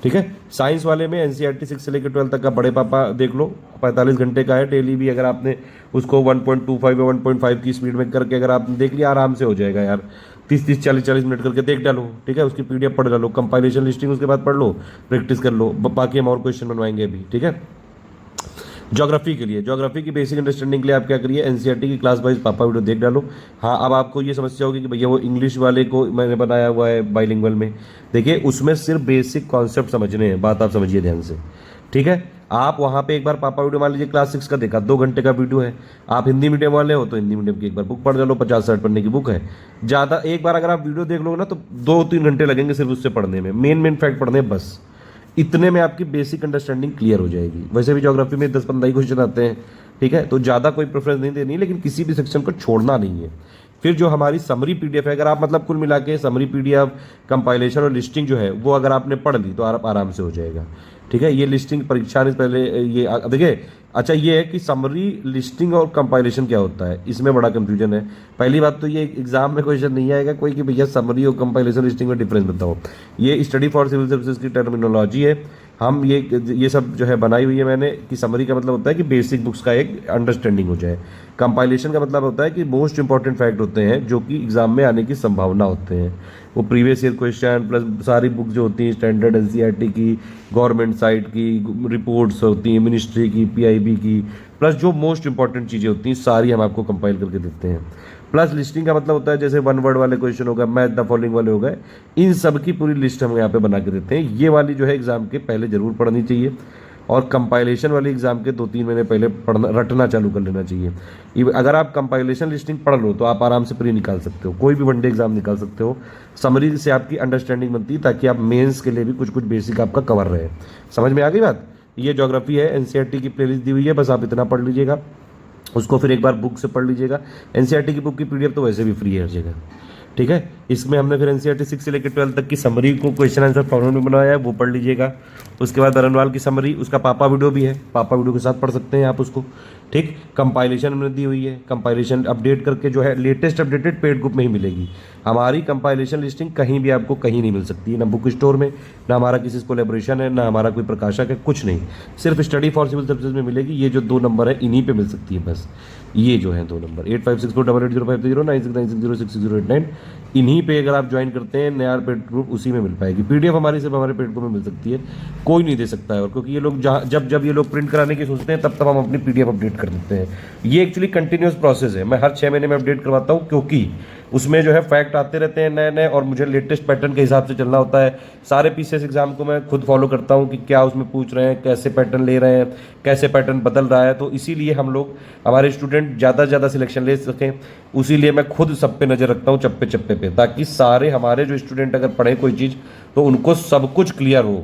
ठीक है, साइंस वाले में एनसीईआरटी 6 से लेकर 12 तक का बड़े पापा देख लो, 45 घंटे का है। डेली भी अगर आपने उसको 1.25 या 1.5 की स्पीड में करके अगर आपने देख लिया आराम से हो जाएगा यार, 30-30 40-40 मिनट करके देख डालो। ठीक है, उसकी पीडीएफ पढ़ डालो, कंपाइलेशन लिस्टिंग उसके बाद पढ़ लो, प्रैक्टिस कर लो। बाकी हम और क्वेश्चन बनवाएंगे अभी। ठीक है, ज्योग्राफी के लिए, ज्योग्राफी की बेसिक अंडरस्टैंडिंग के लिए आप क्या करिए, एनसीईआरटी की क्लास वाइज पापा वीडियो देख डालो। हाँ, अब आपको ये समस्या होगी कि भैया वो इंग्लिश वाले को मैंने बनाया हुआ है बाइलिंगुअल में, देखिए उसमें सिर्फ बेसिक कॉन्सेप्ट समझने हैं, बात आप समझिए ध्यान से। ठीक है, आप वहाँ पे एक बार पापा वीडियो मान लीजिए क्लास 6 का देखा, 2 घंटे का वीडियो है। आप हिंदी मीडियम वाले हो तो हिंदी मीडियम की एक बार बुक पढ़ लो, 50-60 पढ़ने की बुक है। ज़्यादा एक बार अगर आप वीडियो देख लोगे ना तो 2-3 घंटे लगेंगे सिर्फ उससे पढ़ने में, मेन फैक्ट पढ़ने बस। इतने में आपकी बेसिक अंडरस्टैंडिंग क्लियर हो जाएगी। वैसे भी ज्योग्राफी में 10-15 ही क्वेश्चन आते हैं। ठीक है, तो ज़्यादा कोई प्रेफरेंस नहीं देनी, लेकिन किसी भी सेक्शन को छोड़ना नहीं है। फिर जो हमारी समरी पीडीएफ है, अगर आप मतलब कुल मिला के समरी पीडीएफ, कंपाइलेशन और लिस्टिंग जो है वो अगर आपने पढ़ ली तो आप आराम से हो जाएगा। ठीक है, ये लिस्टिंग परीक्षा ने पहले ये देखिए, अच्छा ये है कि समरी, लिस्टिंग और कंपाइलेशन क्या होता है, इसमें बड़ा कंफ्यूजन है। पहली बात तो ये एग्जाम में क्वेश्चन नहीं आएगा कोई कि भैया समरी और कंपाइलेशन लिस्टिंग में डिफरेंस बताओ। ये स्टडी फॉर सिविल सर्विसेज की टर्मिनोलॉजी है। हम ये सब जो है बनाई हुई है मैंने कि समरी का मतलब होता है कि बेसिक बुक्स का एक अंडरस्टैंडिंग हो जाए। कंपाइलेशन का मतलब होता है कि मोस्ट इंपॉर्टेंट फैक्ट होते हैं जो कि एग्जाम में आने की संभावना होते हैं, वो प्रीवियस ईयर क्वेश्चन प्लस सारी बुक जो होती हैं स्टैंडर्ड एनसीईआरटी की, गवर्नमेंट साइट की रिपोर्ट्स होती हैं, मिनिस्ट्री की, पीआईबी की, प्लस जो मोस्ट इंपॉर्टेंट चीज़ें होती हैं सारी हम आपको कंपाइल करके देते हैं। प्लस लिस्टिंग का मतलब होता है जैसे 1 वर्ड वाले क्वेश्चन हो गए, मैथ द फॉलोइंग वाले हो गए, इन सब की पूरी लिस्ट हम यहाँ पे बना के देते हैं। ये वाली जो है एग्जाम के पहले जरूर पढ़नी चाहिए और कंपाइलेशन वाली एग्जाम के 2-3 महीने पहले पढ़ना रटना चालू कर लेना चाहिए। अगर आप कंपाइलेशन लिस्टिंग पढ़ लो तो आप आराम से प्री निकाल सकते हो, कोई भी वनडे एग्जाम निकाल सकते हो। समरी से आपकी अंडरस्टैंडिंग बनती है ताकि आप मेंस के लिए भी कुछ बेसिक आपका कवर रहे। समझ में आ गई बात? ये ज्योग्राफी है, एनसीईआरटी की प्लेलिस्ट दी हुई है, बस आप इतना पढ़ लीजिएगा, उसको फिर एक बार बुक से पढ़ लीजिएगा। एनसीईआरटी की बुक की पीडीएफ तो वैसे भी फ्री है हर जगह। ठीक है, इसमें हमने फिर एनसीईआरटी 6 से लेकर 12 तक की समरी को क्वेश्चन आंसर फॉर्मेट में बनाया है, वो पढ़ लीजिएगा। उसके बाद बरनवाल की समरी, उसका पापा वीडियो भी है, पापा वीडियो के साथ पढ़ सकते हैं आप उसको। ठीक, कंपाइलेशन हमने दी हुई है, कंपाइलेशन अपडेट करके जो है लेटेस्ट अपडेटेड पेड ग्रुप में ही मिलेगी। हमारी कंपाइलेशन लिस्टिंग कहीं भी आपको कहीं नहीं मिल सकती है, ना बुक स्टोर में, ना हमारा किसी से कोलेब्रेशन है, ना हमारा कोई प्रकाशक है, कुछ नहीं। सिर्फ स्टडी फॉर सिविल सर्विसेज में मिलेगी। ये जो 2 नंबर है इन्हीं पे मिल सकती है बस, ये जो है 2 नंबर 8564880530 9696066089, इन्हीं पे अगर आप ज्वाइन करते हैं नया पेड ग्रुप उसी में मिल पाएगी। पीडीएफ हमारी सिर्फ हमारे पेड ग्रुप में मिल सकती है, कोई नहीं दे सकता है। और क्योंकि ये लोग जब ये लोग प्रिंट कराने की सोचते हैं तब हम अपनी पीडीएफ अपडेट कर देते हैं। ये एक्चुअली कंटिन्यूस प्रोसेस है, मैं हर 6 महीने में अपडेट करवाता हूँ क्योंकि उसमें जो है फैक्ट आते रहते हैं नए नए और मुझे लेटेस्ट पैटर्न के हिसाब से चलना होता है। सारे पीसीएस एग्जाम को मैं खुद फॉलो करता हूँ कि क्या उसमें पूछ रहे हैं, कैसे पैटर्न ले रहे हैं, कैसे पैटर्न बदल रहा है, तो इसीलिए हम लोग हमारे स्टूडेंट ज़्यादा से ज़्यादा सिलेक्शन ले सकें, उसीलिए मैं खुद सब पे नज़र रखता हूँ चप्पे चप्पे पे, ताकि सारे हमारे जो स्टूडेंट अगर पढ़े कोई चीज़ तो उनको सब कुछ क्लियर हो,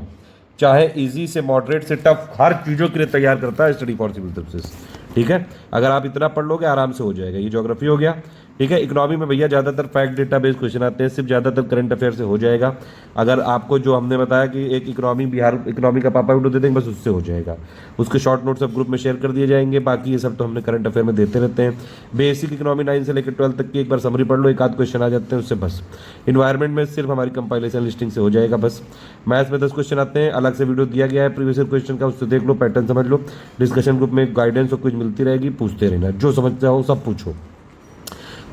चाहे इजी से मॉडरेट से टफ, हर चीज़ों के लिए तैयार करता है स्टडी फॉर सिविल सर्विसेज। ठीक है, अगर आप इतना पढ़ लोगे आराम से हो जाएगा। ये ज्योग्राफी हो गया। ठीक है, इकोनॉमी में भैया ज़्यादातर फैक्ट डेटा बेस्ड क्वेश्चन आते हैं, सिर्फ ज़्यादातर करंट अफेयर से हो जाएगा। अगर आपको जो हमने बताया कि एक इकोनॉमी, बिहार इकोनॉमी का पापा वीडियो दे देंगे बस उससे हो जाएगा, उसके शॉर्ट नोट्स सब ग्रुप में शेयर कर दिए जाएंगे। बाकी ये सब तो हमने करंट अफेयर में देते रहते हैं। बेसिक इकोनॉमी 9 से लेकर 12 तक की एक बार समरी पढ़ लो, एक आध क्वेश्चन आ जाते हैं उससे बस। इन्वायरमेंट में सिर्फ हमारी कंपाइलेशन लिस्टिंग से हो जाएगा बस। मैथ्स में 10 क्वेश्चन आते हैं, अलग से वीडियो दिया गया है प्रीवियस ईयर क्वेश्चन का, उससे देख लो, पैटर्न समझ लो। डिस्कशन ग्रुप में गाइडेंस और कुछ मिलती रहेगी, पूछते रहना, जो समझते हो सब पूछो।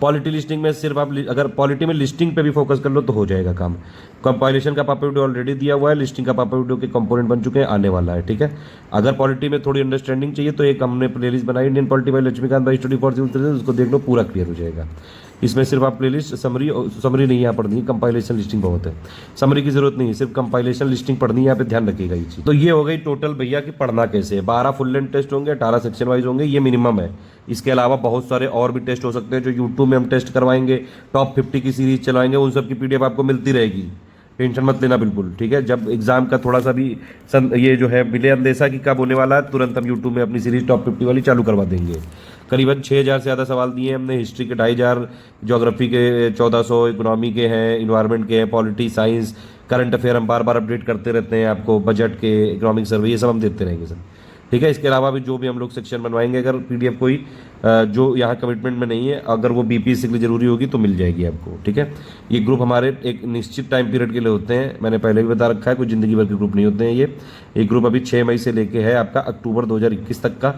पॉलिटी लिस्टिंग में सिर्फ आप अगर पॉलिटी में लिस्टिंग पे भी फोकस कर लो तो हो जाएगा काम। कंपाइलेशन का पापा वीडियो ऑलरेडी दिया हुआ है, लिस्टिंग का पापा वीडियो के कंपोनेंट बन चुके हैं, आने वाला है, ठीक है। अगर पॉलिटी में थोड़ी अंडरस्टैंडिंग चाहिए तो एक हमने प्लेलिस्ट बनाई इंडियन पॉलिटी बाय लक्ष्मीकांत भाई स्टडी फॉर सिविल सर्विसेज, उसको देख लो, पूरा क्लियर हो जाएगा। इसमें सिर्फ आप प्लेलिस्ट समरी नहीं यहाँ पढ़नी है, कंपाइलेशन लिस्टिंग बहुत है, समरी की जरूरत नहीं है, सिर्फ कंपाइलेशन लिस्टिंग पढ़नी है, यहाँ पे ध्यान रखिएगा ये चीज। तो ये हो गई टोटल भैया कि पढ़ना कैसे है। 12 फुल लेंथ टेस्ट होंगे, 18 सेक्शन वाइज होंगे, ये मिनिमम है। इसके अलावा बहुत सारे और भी टेस्ट हो सकते हैं जो यूट्यूब में हम टेस्ट करवाएंगे, टॉप 50 की सीरीज चलाएंगे, उन सब की पीडीएफ आपको मिलती रहेगी, टेंशन मत लेना बिल्कुल, ठीक है। जब एग्जाम का थोड़ा सा भी ये जो है मिले अंदेशा कि कब होने वाला है, तुरंत हम यूट्यूब में अपनी सीरीज टॉप 50 वाली चालू करवा देंगे। करीबन 6000 से ज़्यादा सवाल दिए हैं हमने, हिस्ट्री के 2500, ज्योग्राफी के 1400, इकोनॉमी के हैं, इन्वायरमेंट के हैं, पॉलिटी, साइंस, करंट अफेयर हम बार बार अपडेट करते रहते हैं आपको, बजट के, इकोनॉमिक सर्वे, ये सब हम देते रहेंगे सर, ठीक है। इसके अलावा भी जो भी हम लोग सेक्शन बनवाएंगे, अगर पीडीएफ कोई जो यहाँ कमिटमेंट में नहीं है, अगर वो बीपीएससी के लिए जरूरी होगी तो मिल जाएगी आपको, ठीक है। ये ग्रुप हमारे एक निश्चित टाइम पीरियड के लिए होते हैं, मैंने पहले भी बता रखा है, कोई जिंदगी भर के ग्रुप नहीं होते हैं ये ग्रुप अभी 6 मई से लेके है आपका अक्टूबर 2021 तक का।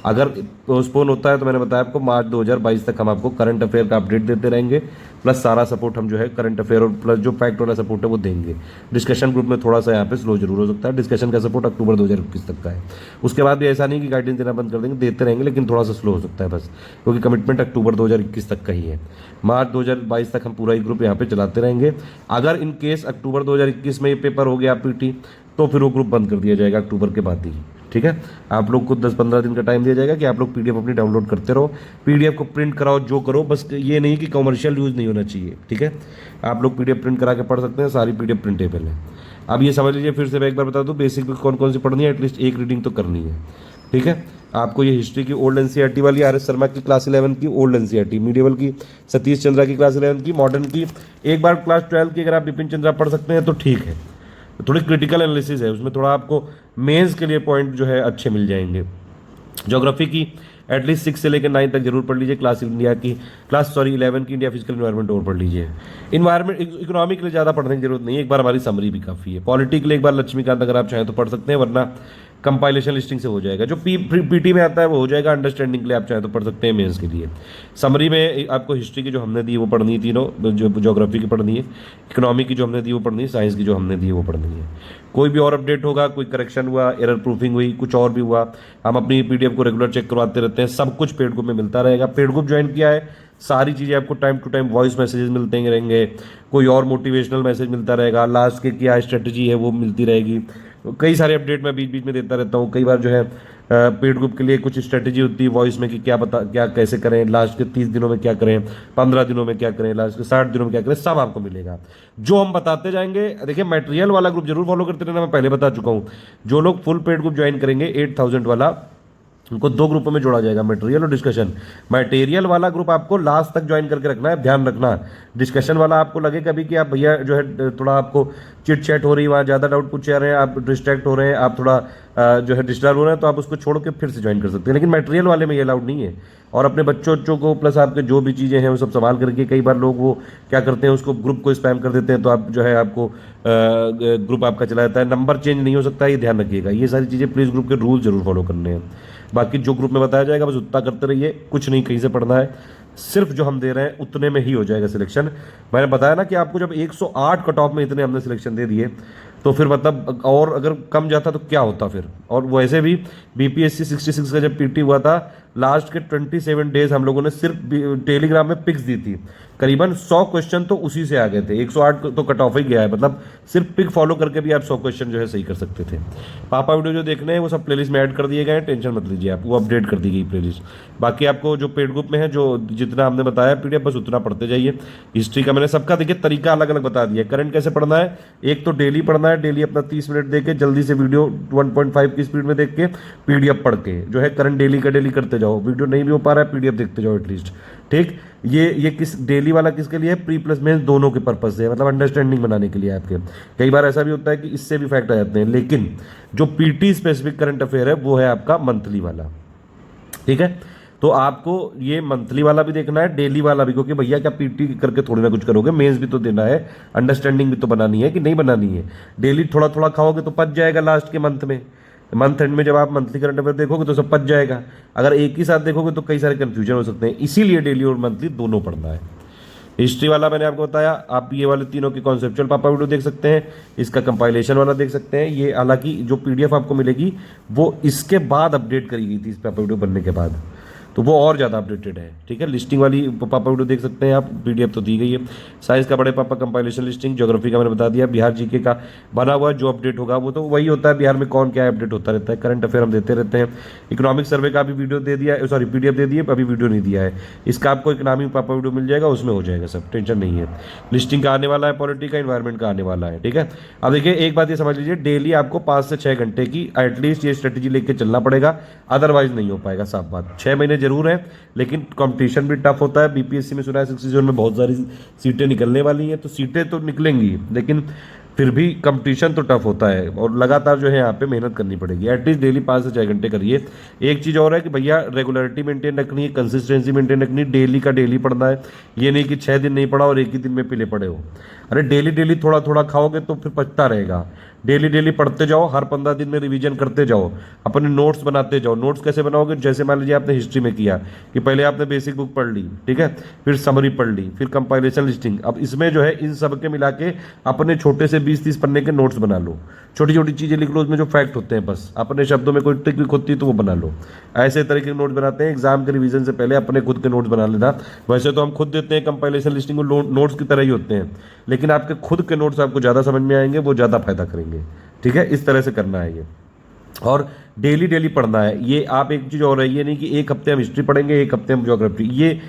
अगर पोस्टपोन होता है तो मैंने बताया आपको मार्च 2022 तक हम आपको करंट अफेयर का अपडेट देते रहेंगे, प्लस सारा सपोर्ट हम जो है करंट अफेयर और प्लस जो फैक्ट वाला सपोर्ट है वो देंगे। डिस्कशन ग्रुप में थोड़ा सा यहाँ पे स्लो जरूर हो सकता है, डिस्कशन का सपोर्ट अक्टूबर 2021 तक का है। उसके बाद भी ऐसा नहीं कि गाइडेंस देना बंद कर देंगे, देते रहेंगे, लेकिन थोड़ा सा स्लो हो सकता है बस, क्योंकि कमिटमेंट अक्टूबर 2021 तक का ही है। मार्च 2022 तक हम पूरा ही ग्रुप यहाँ पे चलाते रहेंगे। अगर इन केस अक्टूबर 2021 में ये पेपर हो गया पीटी, तो फिर वो ग्रुप बंद कर दिया जाएगा अक्टूबर के बाद ही, ठीक है। आप लोग को 10-15 दिन का टाइम दिया जाएगा कि आप लोग पीडीएफ अपनी डाउनलोड करते रहो, पीडीएफ को प्रिंट कराओ, जो करो, बस ये नहीं कि कमर्शियल यूज़ नहीं होना चाहिए, ठीक है। आप लोग पीडीएफ प्रिंट करा के पढ़ सकते हैं, सारी पीडीएफ प्रिंटेबल है। अब ये समझ लीजिए, फिर से मैं एक बार बता दूं, बेसिक भी कौन कौन सी पढ़नी है, एटलीस्ट एक रीडिंग तो करनी है, ठीक है। आपको ये हिस्ट्री की ओल्ड एनसीईआरटी वाली आर एस शर्मा की क्लास 11 की ओल्ड एनसीईआरटी, मीडिएवल की सतीश चंद्रा की क्लास 11 की, मॉडर्न की एक बार क्लास 12 की अगर आप बिपिन चंद्रा पढ़ सकते हैं तो ठीक है। थोड़ी क्रिटिकल एनालिसिस है उसमें, थोड़ा आपको मेंस के लिए पॉइंट जो है अच्छे मिल जाएंगे। ज्योग्राफी की एटलीस्ट 6 से लेकर 9 तक जरूर पढ़ लीजिए, क्लास 11 की इंडिया फिजिकल इन्वायरमेंट और पढ़ लीजिए। इन्वायरमेंट इकोनॉमी के लिए ज़्यादा पढ़ने की जरूरत नहीं है, एक बार हमारी समरी भी काफ़ी है। पॉलिटी के लिए एक बार लक्ष्मीकांत अगर आप चाहें तो पढ़ सकते हैं, वरना कंपाइलेशन लिस्टिंग से हो जाएगा। जो पीटी में आता है वो हो जाएगा, अंडरस्टैंडिंग के लिए आप चाहें तो पढ़ सकते हैं, मेंस के लिए। समरी में आपको हिस्ट्री की जो हमने दी वो पढ़नी है, तीनों, जो ज्योग्राफी की पढ़नी है, इकोनॉमी की जो हमने दी वो पढ़नी है, साइंस की जो हमने दी वो पढ़नी है। कोई भी और अपडेट होगा, कोई करेक्शन हुआ, एरर प्रूफिंग हुई, कुछ और भी हुआ, हम अपनी पीडीएफ को रेगुलर चेक करवाते रहते हैं, सब कुछ पेड ग्रुप में मिलता रहेगा। पेड ग्रुप ज्वाइन किया है, सारी चीज़ें आपको time to time voice messages मिलते रहेंगे, कोई और मोटिवेशनल मैसेज मिलता रहेगा, लास्ट के क्या स्ट्रेटजी है वो मिलती रहेगी, कई सारे अपडेट मैं बीच बीच में देता रहता हूँ। कई बार जो है पेड ग्रुप के लिए कुछ स्ट्रेटजी होती है वॉइस में कि क्या कैसे करें, लास्ट के 30 दिनों में क्या करें, 15 दिनों में क्या करें, लास्ट के 60 दिनों में क्या करें, सब आपको मिलेगा, जो हम बताते जाएंगे। देखिए, मटेरियल वाला ग्रुप जरूर फॉलो करते रहना, मैं पहले बता चुका हूँ। जो लोग फुल पेड ग्रुप ज्वाइन करेंगे 8000 वाला, उनको 2 ग्रुपों में जोड़ा जाएगा, मटेरियल और डिस्कशन। मटेरियल वाला ग्रुप आपको लास्ट तक ज्वाइन करके रखना है, ध्यान रखना। डिस्कशन वाला आपको लगे कभी कि आप भैया जो है थोड़ा आपको चिट चैट हो रही है, वहाँ ज़्यादा डाउट पूछ रहे हैं, आप डिस्ट्रैक्ट हो रहे हैं, आप थोड़ा जो है डिस्टर्ब हो रहे हैं, तो आप उसको छोड़ के फिर से ज्वाइन कर सकते हैं। लेकिन मटेरियल वाले में ये अलाउड नहीं है। और अपने बच्चों को प्लस आपके जो भी चीज़ें हैं वो सब संभाल करके, कई बार लोग वो क्या करते हैं, उसको ग्रुप को स्पैम कर देते हैं, तो आप जो है आपको ग्रुप आपका चला जाता है, नंबर चेंज नहीं हो सकता, ये ध्यान रखिएगा। ये सारी चीज़ें प्लीज़ ग्रुप के रूल जरूर फॉलो करने हैं। बाकी जो ग्रुप में बताया जाएगा बस उतना करते रहिए, कुछ नहीं कहीं से पढ़ना है, सिर्फ जो हम दे रहे हैं उतने में ही हो जाएगा सिलेक्शन। मैंने बताया ना कि आपको जब 108 कट ऑफ में इतने हमने सिलेक्शन दे दिए, तो फिर मतलब और अगर कम जाता तो क्या होता फिर। और वैसे भी बीपीएससी 66 का जब पीटी हुआ था, लास्ट के 27 डेज हम लोगों ने सिर्फ टेलीग्राम में पिक्स दी थी, करीबन 100 क्वेश्चन तो उसी से आ गए थे। 108 तो कट ऑफ ही गया है, मतलब सिर्फ पिक फॉलो करके भी आप 100 क्वेश्चन जो है सही कर सकते थे। पापा वीडियो जो देखने हैं वो सब प्लेलिस्ट में ऐड कर दिए गए हैं, टेंशन मत लीजिए आप, वो अपडेट कर दी गई प्लेलिस्ट। बाकी आपको जो पेड ग्रुप में है, जो जितना हमने बताया पीडीएफ, बस उतना पढ़ते जाइए। हिस्ट्री का मैंने सबका देखिए तरीका अलग अलग बता दिया। करंट कैसे पढ़ना है, एक तो डेली पढ़ना है, डेली अपना 30 मिनट देके जल्दी से वीडियो 1.5 की स्पीड में देख के पीडीएफ पढ़ के जो है करंट डेली का डेली करते जाओ। वीडियो नहीं भी हो पा रहा है, पीडीएफ देखते जाओ एटलीस्ट, ठीक। ये किस डेली वाला किसके लिए है, प्री प्लस मेंस दोनों के पर्पस से, मतलब अंडरस्टैंडिंग बनाने के लिए आपके। कई बार ऐसा भी होता है कि इससे भी फैक्ट आ जाते हैं, लेकिन जो पीटी स्पेसिफिक करंट अफेयर है वो है आपका मंथली वाला, ठीक है। तो आपको ये मंथली वाला भी देखना है, डेली वाला भी, क्योंकि भैया क्या पीटी करके थोड़ी ना कुछ करोगे, मेंस भी तो देना है, अंडरस्टैंडिंग भी तो बनानी है कि नहीं बनानी है। डेली थोड़ा थोड़ा खाओगे तो पच जाएगा लास्ट के मंथ में, मंथ एंड में जब आप मंथली करंट अफेयर देखोगे तो सब पच जाएगा, अगर एक ही साथ देखोगे तो कई सारे कंफ्यूजन हो सकते हैं, इसीलिए डेली और मंथली दोनों पढ़ना है। हिस्ट्री वाला मैंने आपको बताया, आप ये वाले तीनों के कॉन्सेप्चुअल पापा वीडियो देख सकते हैं, इसका कंपाइलेशन वाला देख सकते हैं। ये हालांकि जो पीडीएफ आपको मिलेगी वो इसके बाद अपडेट करी गई थी, इस पापा वीडियो बनने के बाद, तो वो और ज़्यादा अपडेटेड है। ठीक है, लिस्टिंग वाली पापा वीडियो देख सकते हैं आप, पीडीएफ तो दी गई है। साइंस का बड़े पापा कंपाइलेशन लिस्टिंग, ज्योग्राफी का मैंने बता दिया, बिहार जीके का बना हुआ जो अपडेट होगा वो तो वही होता है, बिहार में कौन क्या अपडेट होता रहता है, करंट अफेयर हम देते रहते हैं। इकोनॉमिक सर्वे का भी वीडियो दे दिया, सॉरी पीडीएफ दे दिए, अभी वीडियो नहीं दिया है, इसका आपको इकोनॉमिक पापा वीडियो मिल जाएगा, उसमें हो जाएगा सब, टेंशन नहीं है। लिस्टिंग का आने वाला है, पॉलिटी का, इन्वायरमेंट का आने वाला है। ठीक है, अब देखिए एक बात ये समझ लीजिए, डेली आपको 5 से 6 घंटे की एटलीस्ट ये स्ट्रेटेजी लेके चलना पड़ेगा, अदरवाइज नहीं हो पाएगा, साफ बात। 6 महीने जरूर है, लेकिन कंपटीशन भी टफ होता है। बीपीएससी में सुना है 60 जोन में बहुत सारी सीटें निकलने वाली हैं, तो सीटें तो निकलेंगी, लेकिन फिर भी कंपटीशन तो टफ होता है और लगातार जो है यहाँ पे मेहनत करनी पड़ेगी। एटलीस्ट डेली 5 से 6 घंटे करिए। एक चीज़ और है कि भैया रेगुलरिटी मेंटेन रखनी है, कंसिस्टेंसी मेंटेन रखनी है, डेली का डेली पढ़ना है। ये नहीं कि 6 दिन नहीं पढ़ा और एक ही दिन में पीले पड़े हो। अरे डेली डेली थोड़ा थोड़ा खाओगे तो फिर पचता रहेगा। डेली डेली पढ़ते जाओ, हर 15 दिन में रिवीजन करते जाओ, अपने नोट्स बनाते जाओ। नोट्स कैसे बनाओगे, जैसे मान लीजिए आपने हिस्ट्री में किया कि पहले आपने बेसिक बुक पढ़ ली, ठीक है, फिर समरी पढ़ ली, फिर कंपाइलेशन लिस्टिंग। अब इसमें जो है इन सब के मिला के अपने छोटे से 20-30 पन्ने के नोट्स बना लो, छोटी छोटी चीज़ें लिख लो, उसमें जो फैक्ट होते हैं बस अपने शब्दों में कोई ट्रिक होती है तो वो बना लो। ऐसे तरह के नोट्स बनाते हैं, एग्जाम के रिवीजन से पहले अपने खुद के नोट्स बना लेना। वैसे तो हम खुद देते हैं कंपाइलेशन लिस्टिंग को, नोट्स की तरह ही होते हैं, लेकिन आपके खुद के नोट्स आपको ज़्यादा समझ में आएंगे, वो ज़्यादा फायदा करेंगे। ठीक है, इस तरह से करना है ये, और डेली डेली पढ़ना है। ये आप एक चीज़ और है, ये नहीं कि एक हफ्ते हम हिस्ट्री पढ़ेंगे, एक हफ्ते हम ज्योग्राफी, ये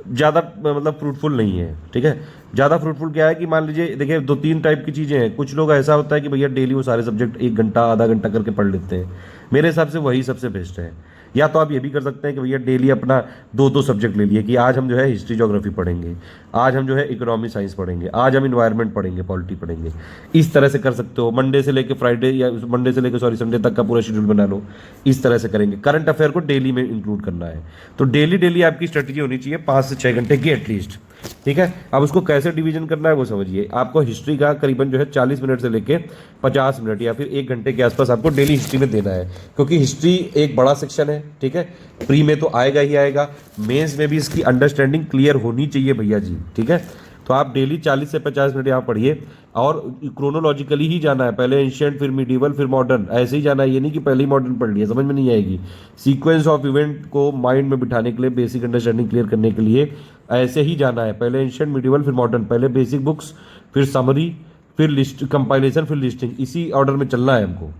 ज़्यादा मतलब फ्रूटफुल नहीं है। ठीक है, ज़्यादा फ्रूटफुल क्या है कि मान लीजिए देखिए 2-3 टाइप की चीज़ें हैं। कुछ लोग ऐसा होता है कि भैया डेली वो सारे सब्जेक्ट 1 घंटा आधा घंटा करके पढ़ लेते हैं, मेरे हिसाब से वही सबसे बेस्ट है। या तो आप ये भी कर सकते हैं कि भैया डेली अपना 2-2 सब्जेक्ट ले लिए कि आज हम जो है हिस्ट्री ज्योग्राफी पढ़ेंगे, आज हम जो है इकोनॉमी साइंस पढ़ेंगे, आज हम इन्वायरमेंट पढ़ेंगे, पॉलिटी पढ़ेंगे। इस तरह से कर सकते हो। मंडे से लेकर फ्राइडे या मंडे से लेकर संडे तक का पूरा शेड्यूल बना लो, इस तरह से करेंगे। करंट अफेयर को डेली में इंक्लूड करना है, तो डेली डेली आपकी स्ट्रेटजी होनी चाहिए 5 से 6 घंटे की एटलीस्ट। ठीक है, अब उसको कैसे डिवीजन करना है वो समझिए। आपको हिस्ट्री का करीबन जो है 40 मिनट से लेके 50 मिनट या फिर 1 घंटे के आसपास आपको डेली हिस्ट्री में देना है, क्योंकि हिस्ट्री एक बड़ा सेक्शन है। ठीक है, प्री में तो आएगा ही आएगा, मेंस में भी इसकी अंडरस्टैंडिंग क्लियर होनी चाहिए भैया जी। ठीक है, तो आप डेली 40 से 50 मिनट यहाँ पढ़िए, और क्रोनोलॉजिकली ही जाना है, पहले एंशिएंट फिर मिडीवल फिर मॉडर्न, ऐसे ही जाना है। ये नहीं कि पहले ही मॉडर्न पढ़ लिया, समझ में नहीं आएगी। सीक्वेंस ऑफ इवेंट को माइंड में बिठाने के लिए, बेसिक अंडरस्टैंडिंग क्लियर करने के लिए ऐसे ही जाना है, पहले एंशिएंट मिडीवल फिर मॉडर्न, पहले बेसिक बुक्स फिर समरी फिर लिस्ट कंपाइलेशन फिर लिस्टिंग, इसी ऑर्डर में चलना है हमको।